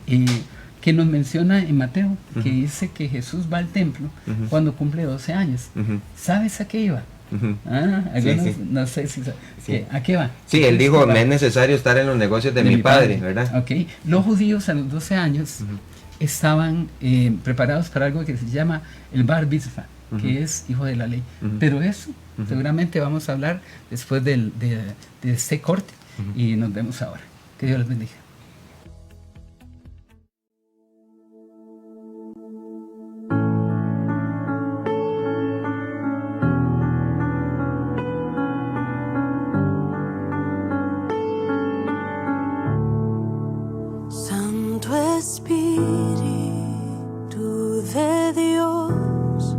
que nos menciona en Mateo, que Ujú. dice que Jesús va al templo Ujú. cuando cumple 12 años. Ujú. ¿Sabes a qué iba? Ujú. Algunos, sí. no sé si Sí. ¿a qué va? Sí, él dijo, me es necesario estar en los negocios de mi padre, ¿verdad? Ok. Los judíos a los 12 años Ujú. estaban preparados para algo que se llama el bar mitzvah, Ujú. que es hijo de la ley. Ujú. Pero eso Ujú. seguramente vamos a hablar después de este corte. Ujú. Y nos vemos ahora. Que Dios les bendiga. Santo Espíritu de Dios,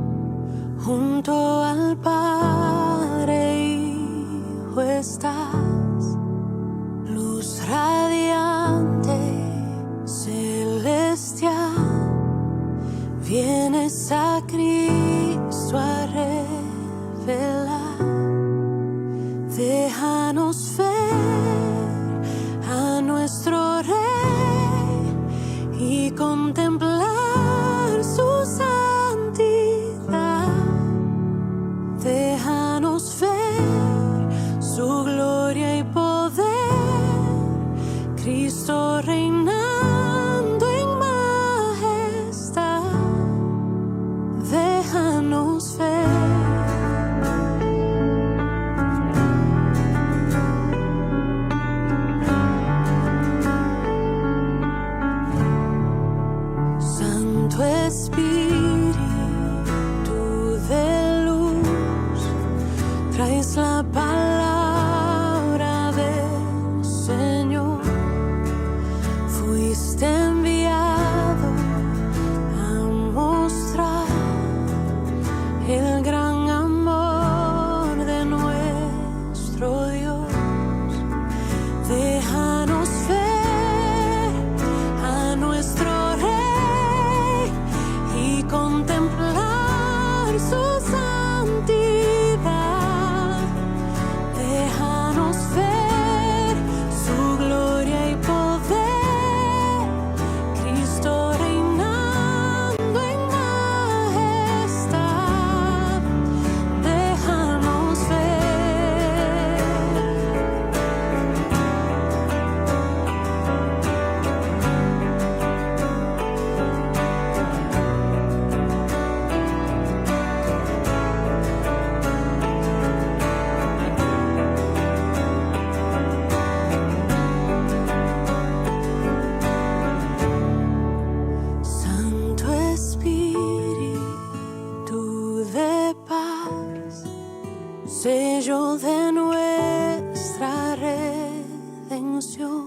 junto al Padre Hijo estás, luz radiante, celestial, vienes a Cristo a revelar. Déjanos ver a nuestro Rey y contemplar su santidad. Déjanos ver su gloria y poder, Cristo reinando en majestad. Déjanos ver. Santo Espíritu de luz, traes la palabra del Señor. Fuiste enviado a mostrar el gran amor de nuestro Dios. Déjanos ver a nuestro Rey y contemplar su santidad. Déjanos ver su gloria y poder, Cristo reinando en majestad. Déjanos ver. Santo Espíritu de paz, sello de nuestra redención,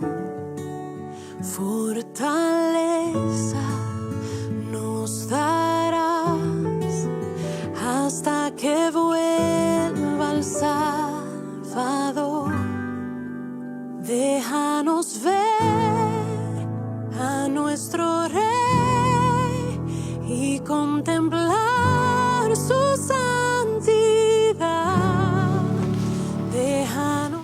fortaleza nos darás hasta que vuelva el Salvador. Déjanos ver a nuestro Rey y contemplar su santidad. Déjanos.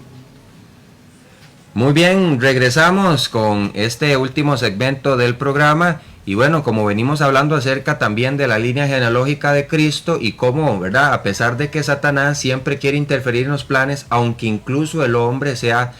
Muy bien, regresamos con este último segmento del programa Y bueno, como venimos hablando acerca también de la línea genealógica de Cristo y cómo, ¿verdad? A pesar de que Satanás siempre quiere interferir en los planes, aunque incluso el hombre sea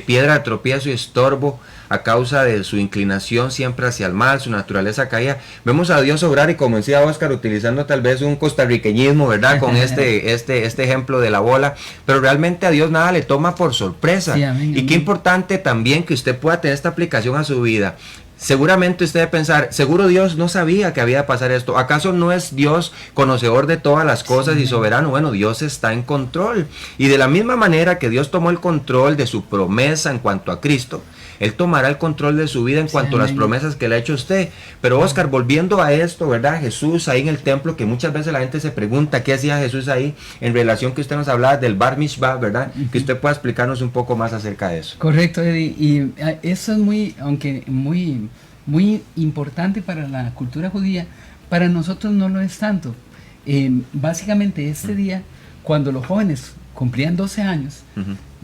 piedra de tropiezo y estorbo a causa de su inclinación siempre hacia el mal, su naturaleza caída, vemos a Dios obrar, y como decía Oscar, utilizando tal vez un costarriqueñismo, ¿verdad? Con este ejemplo de la bola, pero realmente a Dios nada le toma por sorpresa. Sí, amén, y amén. qué importante también que usted pueda tener esta aplicación a su vida. Seguramente usted debe pensar, seguro Dios no sabía que había de pasar esto. ¿Acaso no es Dios conocedor de todas las cosas y soberano? Bueno, Dios está en control. Y de la misma manera que Dios tomó el control de su promesa en cuanto a Cristo, Él tomará el control de su vida en cuanto a las promesas que le ha hecho usted. Pero Oscar, volviendo a esto, ¿verdad? Jesús ahí en el templo, que muchas veces la gente se pregunta qué hacía Jesús ahí, en relación que usted nos hablaba del Bar Mishvah, ¿verdad? Que usted pueda explicarnos un poco más acerca de eso. Correcto, Eddie. Y eso es muy importante para la cultura judía. Para nosotros no lo es tanto. Básicamente este día, cuando los jóvenes cumplían 12 años,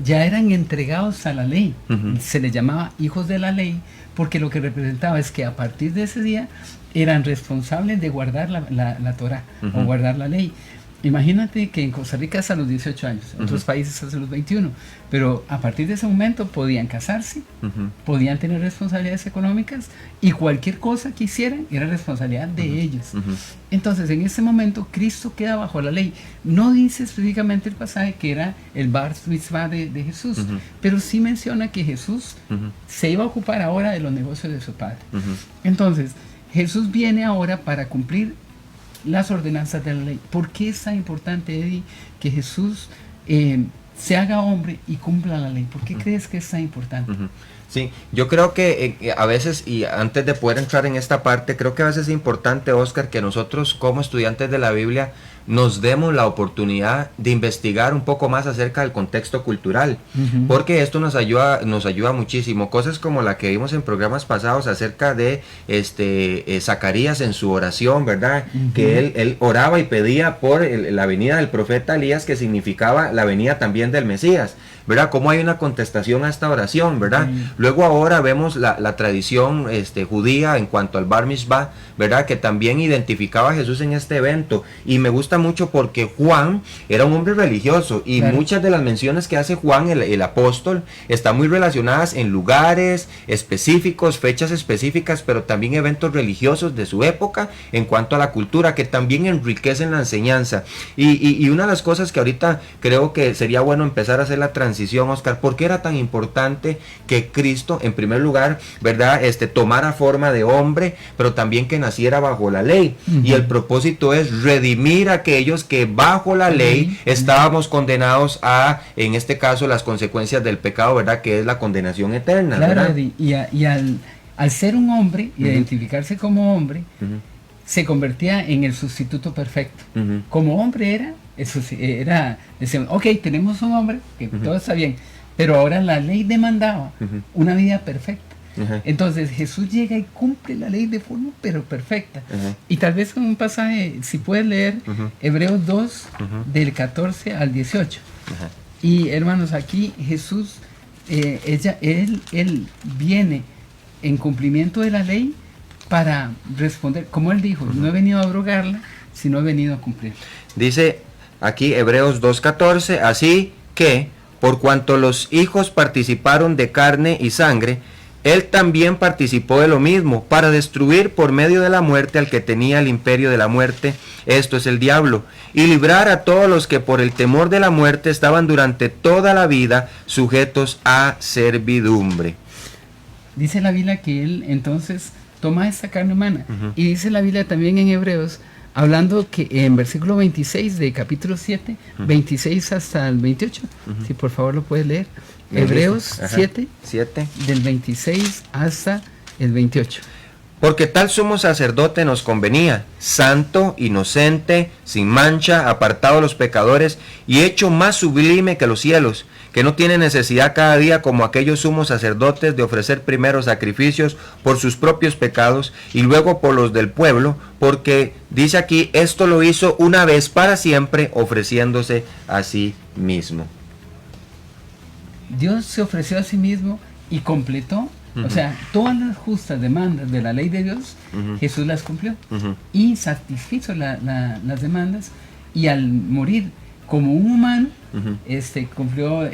ya eran entregados a la ley. Se les llamaba hijos de la ley, porque lo que representaba es que a partir de ese día eran responsables de guardar la Torah o guardar la ley. Imagínate que en Costa Rica es a los 18 años, en otros países es a los 21, pero a partir de ese momento podían casarse, podían tener responsabilidades económicas, y cualquier cosa que hicieran era responsabilidad de ellos. Entonces, en ese momento Cristo queda bajo la ley. No dice específicamente el pasaje que era el Bar Mitzvah de Jesús, pero sí menciona que Jesús se iba a ocupar ahora de los negocios de su padre. Entonces, Jesús viene ahora para cumplir las ordenanzas de la ley. ¿Por qué es tan importante, Eddie, que Jesús se haga hombre y cumpla la ley? ¿Por qué crees que es tan importante? Sí, yo creo que a veces, y antes de poder entrar en esta parte, creo que a veces es importante, Oscar, que nosotros como estudiantes de la Biblia nos demos la oportunidad de investigar un poco más acerca del contexto cultural, porque esto nos ayuda muchísimo. Cosas como la que vimos en programas pasados acerca de Zacarías en su oración, ¿verdad? Que él oraba y pedía por la venida del profeta Elías, que significaba la venida también del Mesías, ¿verdad? Cómo hay una contestación a esta oración, ¿verdad? Luego ahora vemos la tradición judía en cuanto al Bar Mishvah, ¿verdad? Que también identificaba a Jesús en este evento, y me gusta mucho porque Juan era un hombre religioso, y muchas de las menciones que hace Juan, el apóstol, están muy relacionadas en lugares específicos, fechas específicas, pero también eventos religiosos de su época en cuanto a la cultura, que también enriquecen la enseñanza. Y una de las cosas que ahorita creo que sería bueno empezar a hacer la transición, Oscar, ¿por qué era tan importante que Cristo, en primer lugar, ¿verdad? Tomara forma de hombre, pero también que naciera bajo la ley? Y el propósito es redimir a aquellos que bajo la ley estábamos condenados a, en este caso, las consecuencias del pecado, ¿verdad? Que es la condenación eterna, claro, ¿verdad? Y al ser un hombre, identificarse como hombre, se convertía en el sustituto perfecto. Como hombre decían, ok, tenemos un hombre, que todo está bien, pero ahora la ley demandaba una vida perfecta. Entonces Jesús llega y cumple la ley de forma pero perfecta. Y tal vez con un pasaje, si puedes leer Hebreos 2 del 14 al 18. Y hermanos, aquí Jesús, él viene en cumplimiento de la ley para responder, como él dijo, no he venido a abrogarla, sino he venido a cumplir. Dice aquí Hebreos 2:14, así que por cuanto los hijos participaron de carne y sangre, él también participó de lo mismo, para destruir por medio de la muerte al que tenía el imperio de la muerte, esto es el diablo, y librar a todos los que por el temor de la muerte estaban durante toda la vida sujetos a servidumbre. Dice la Biblia que él entonces toma esta carne humana, y dice la Biblia también en Hebreos, hablando que en versículo 26 de capítulo 7, 26 hasta el 28, si por favor lo puedes leer. Hebreos 7, del 26 hasta el 28. Porque tal sumo sacerdote nos convenía, santo, inocente, sin mancha, apartado de los pecadores, y hecho más sublime que los cielos, que no tiene necesidad cada día como aquellos sumos sacerdotes de ofrecer primero sacrificios por sus propios pecados y luego por los del pueblo, porque dice aquí, esto lo hizo una vez para siempre, ofreciéndose a sí mismo. Dios se ofreció a sí mismo y completó O sea, todas las justas demandas de la ley de Dios, Jesús las cumplió y satisfizo las demandas, y al morir como un humano, cumplió,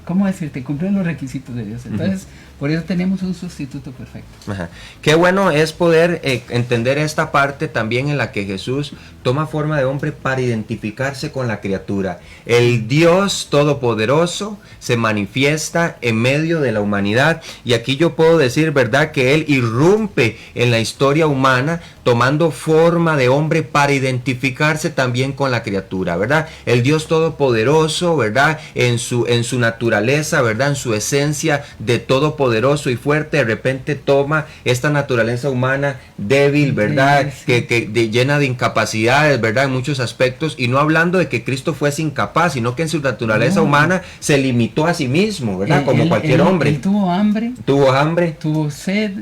¿cómo decirte? Cumplió los requisitos de Dios. Entonces, por eso tenemos un sustituto perfecto. Ajá. Qué bueno es poder entender esta parte también en la que Jesús toma forma de hombre para identificarse con la criatura. El Dios Todopoderoso se manifiesta en medio de la humanidad, y aquí yo puedo decir, ¿verdad?, que Él irrumpe en la historia humana tomando forma de hombre para identificarse también con la criatura, ¿verdad? El Dios Todopoderoso, ¿verdad?, en su naturaleza, ¿verdad?, en su esencia de todopoderoso y fuerte, de repente toma esta naturaleza humana débil, ¿verdad?, llena de incapacidades, ¿verdad?, en muchos aspectos, y no hablando de que Cristo fuese incapaz, sino que en su naturaleza humana se limitó a sí mismo, ¿verdad?, como cualquier hombre. Él tuvo hambre, tuvo sed,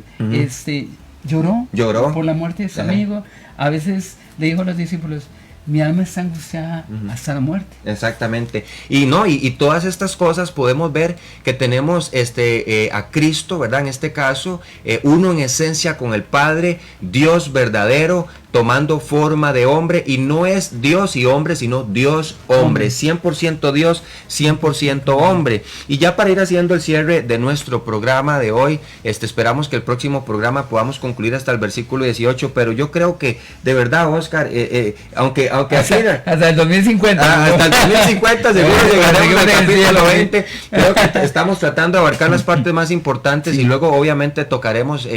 lloró por la muerte de su amigo. A veces le dijo a los discípulos: mi alma está angustiada hasta la muerte. Exactamente. Y todas estas cosas podemos ver que tenemos a Cristo, ¿verdad? En este caso, uno en esencia con el Padre, Dios verdadero, tomando forma de hombre, y no es Dios y hombre, sino Dios hombre, 100% Dios, 100% hombre. Y ya para ir haciendo el cierre de nuestro programa de hoy, esperamos que el próximo programa podamos concluir hasta el versículo 18, pero yo creo que de verdad, Oscar, aunque hasta el 2050, hasta el 2050 seguro llegaremos al capítulo 20. Creo que estamos tratando de abarcar las partes más importantes, y luego obviamente tocaremos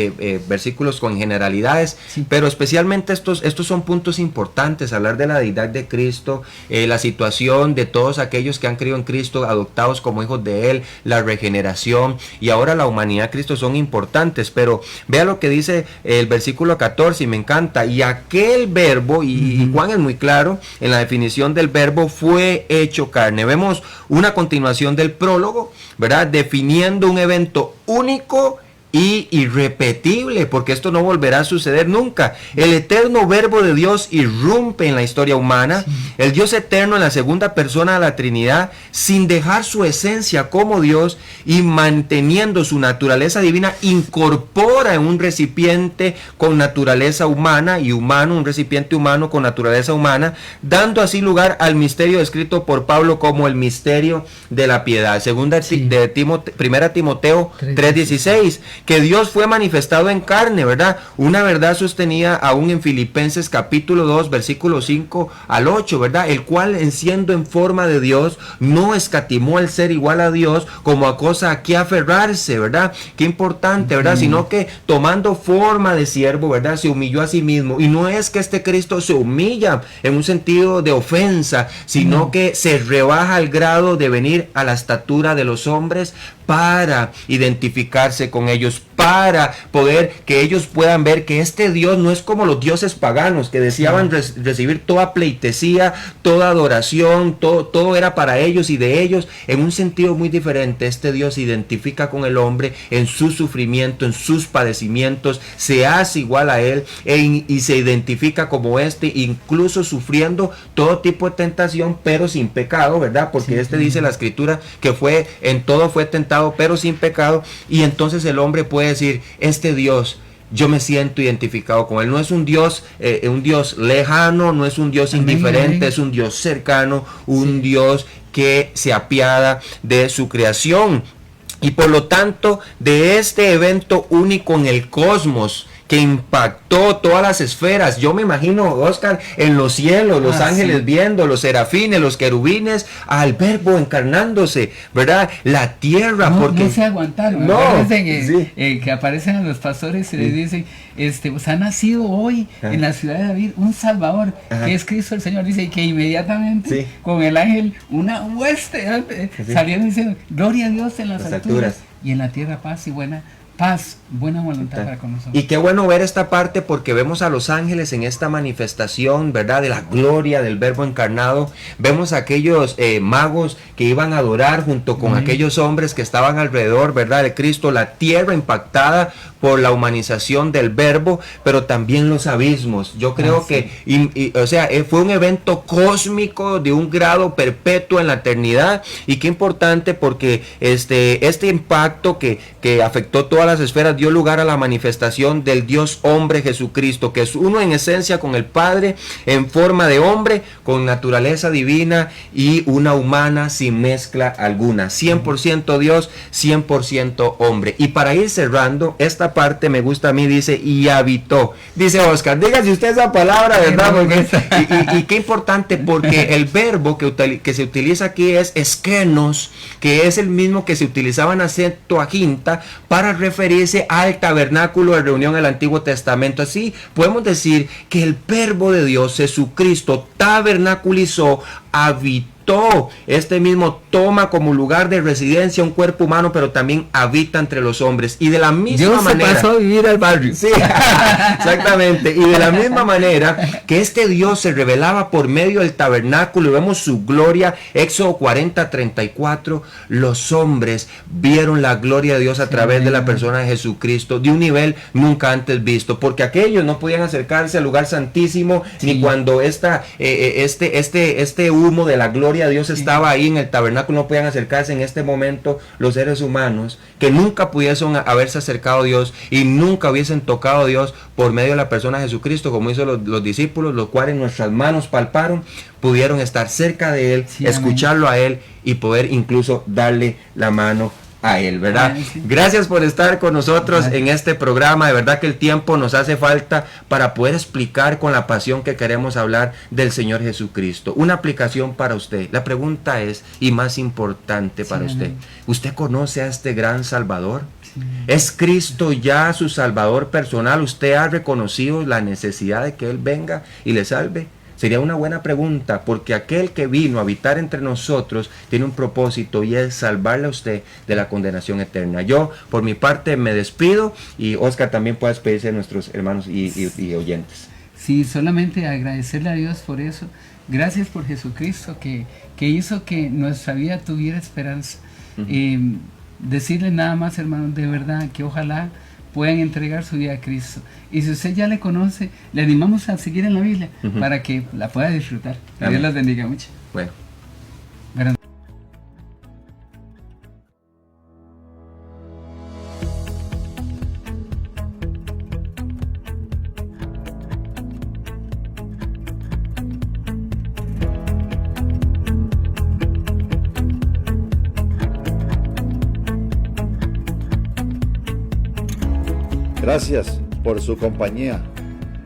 versículos con generalidades, pero especialmente estos son puntos importantes: hablar de la deidad de Cristo, la situación de todos aquellos que han creído en Cristo, adoptados como hijos de Él, la regeneración, y ahora la humanidad de Cristo son importantes. Pero vea lo que dice el versículo 14, y me encanta: y aquel verbo, y Juan es muy claro en la definición del verbo, fue hecho carne. Vemos una continuación del prólogo, ¿verdad?, definiendo un evento único y irrepetible, porque esto no volverá a suceder nunca. El eterno verbo de Dios irrumpe en la historia humana. El Dios eterno, en la segunda persona de la Trinidad, sin dejar su esencia como Dios y manteniendo su naturaleza divina, incorpora en un recipiente con naturaleza humana y humano, un recipiente humano con naturaleza humana, dando así lugar al misterio descrito por Pablo como el misterio de la piedad. Primera Timoteo 3:16, que Dios fue manifestado en carne, ¿verdad? Una verdad sostenida aún en Filipenses capítulo 2, versículo 5 al 8, ¿verdad? El cual, siendo en forma de Dios, no escatimó el ser igual a Dios como a cosa a que aferrarse, ¿verdad? Qué importante, ¿verdad? Sino que tomando forma de siervo, ¿verdad?, se humilló a sí mismo. Y no es que este Cristo se humilla en un sentido de ofensa, sino que se rebaja al grado de venir a la estatura de los hombres para identificarse con ellos, para poder que ellos puedan ver que este Dios no es como los dioses paganos que deseaban recibir toda pleitesía, toda adoración, todo era para ellos y de ellos. En un sentido muy diferente, este Dios se identifica con el hombre en su sufrimiento, en sus padecimientos, se hace igual a él y se identifica como incluso sufriendo todo tipo de tentación, pero sin pecado, ¿verdad? Porque dice la Escritura que en todo fue tentado, pero sin pecado. Y entonces el hombre puede decir: este Dios, yo me siento identificado con él. No es un Dios lejano, no es un Dios indiferente, es un Dios cercano, un Dios que se apiada de su creación. Y por lo tanto, de este evento único en el cosmos, que impactó todas las esferas. Yo me imagino, Oscar, en los cielos, los ángeles viendo, los serafines, los querubines, al verbo encarnándose, ¿verdad? La tierra, porque no se aguantaron. Que aparecen a los pastores y les dicen: pues ha nacido hoy en la ciudad de David un Salvador, que es Cristo el Señor. Dice, y que inmediatamente con el ángel una hueste salieron diciendo: gloria a Dios en las alturas, y en la tierra paz, buena voluntad para con nosotros. Y qué bueno ver esta parte, porque vemos a los ángeles en esta manifestación, ¿verdad?, de la gloria del verbo encarnado. Vemos a aquellos magos que iban a adorar junto con aquellos hombres que estaban alrededor, ¿verdad?, de Cristo. La tierra impactada por la humanización del verbo, pero también los abismos. Yo creo que fue un evento cósmico de un grado perpetuo en la eternidad. Y qué importante, porque este impacto que afectó toda las esferas dio lugar a la manifestación del Dios hombre Jesucristo, que es uno en esencia con el Padre, en forma de hombre, con naturaleza divina y una humana sin mezcla alguna. 100% Dios, 100% hombre. Y para ir cerrando, esta parte me gusta a mí, dice, y habitó. Dice Oscar, dígase usted esa palabra, ¿verdad? Porque, y qué importante, porque el verbo que se utiliza aquí es eskenos, que es el mismo que se utilizaba en la Septuaginta para referirse al tabernáculo de reunión del Antiguo Testamento. Así podemos decir que el verbo de Dios, Jesucristo, tabernaculizó, habitó. Este mismo toma como lugar de residencia un cuerpo humano, pero también habita entre los hombres. Y de la misma manera, se pasó a vivir al barrio. Sí, exactamente. Y de la misma manera que este Dios se revelaba por medio del tabernáculo, y vemos su gloria, Éxodo 40:34, los hombres vieron la gloria de Dios a través de la persona de Jesucristo, de un nivel nunca antes visto, porque aquellos no podían acercarse al lugar santísimo, ni cuando este humo de la gloria de Dios estaba ahí en el tabernáculo, no podían acercarse. En este momento los seres humanos que nunca pudiesen haberse acercado a Dios y nunca hubiesen tocado a Dios por medio de la persona de Jesucristo, como hizo los discípulos, los cuales nuestras manos palparon, pudieron estar cerca de Él, escucharlo a Él y poder incluso darle la mano a Él, ¿verdad? Sí. Gracias por estar con nosotros en este programa. De verdad que el tiempo nos hace falta para poder explicar con la pasión que queremos hablar del Señor Jesucristo. Una aplicación para usted. La pregunta es, y más importante para usted, ¿usted conoce a este gran Salvador? Sí. ¿Es Cristo ya su Salvador personal? ¿Usted ha reconocido la necesidad de que Él venga y le salve? Sería una buena pregunta, porque aquel que vino a habitar entre nosotros tiene un propósito, y es salvarle a usted de la condenación eterna. Yo, por mi parte, me despido, y Oscar también puede despedirse de nuestros hermanos y oyentes. Sí, solamente agradecerle a Dios por eso. Gracias por Jesucristo que hizo que nuestra vida tuviera esperanza. Decirle nada más, hermanos, de verdad, que ojalá puedan entregar su vida a Cristo. Y si usted ya le conoce, le animamos a seguir en la Biblia para que la pueda disfrutar. Que Dios las bendiga mucho. Bueno. Gracias por su compañía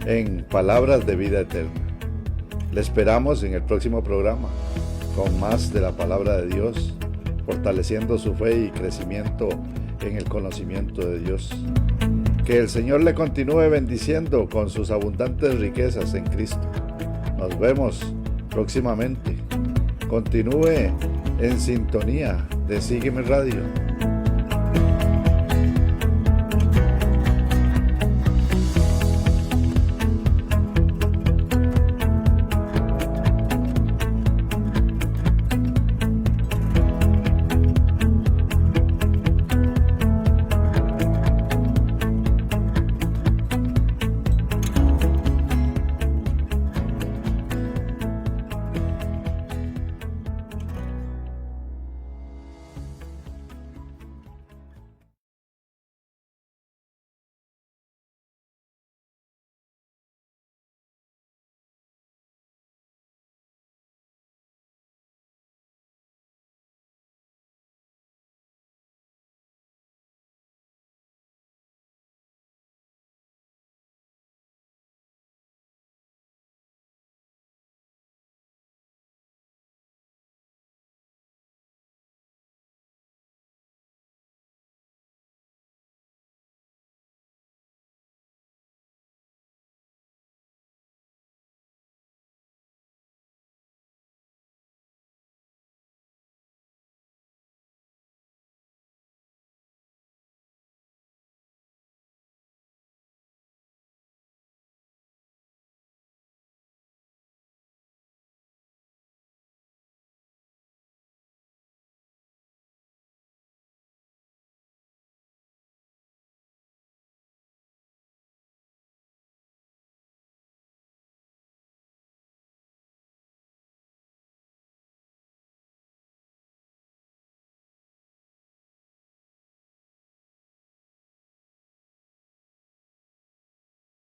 en Palabras de Vida Eterna. Le esperamos en el próximo programa con más de la palabra de Dios, fortaleciendo su fe y crecimiento en el conocimiento de Dios. Que el Señor le continúe bendiciendo con sus abundantes riquezas en Cristo. Nos vemos próximamente. Continúe en sintonía de Sígueme Radio.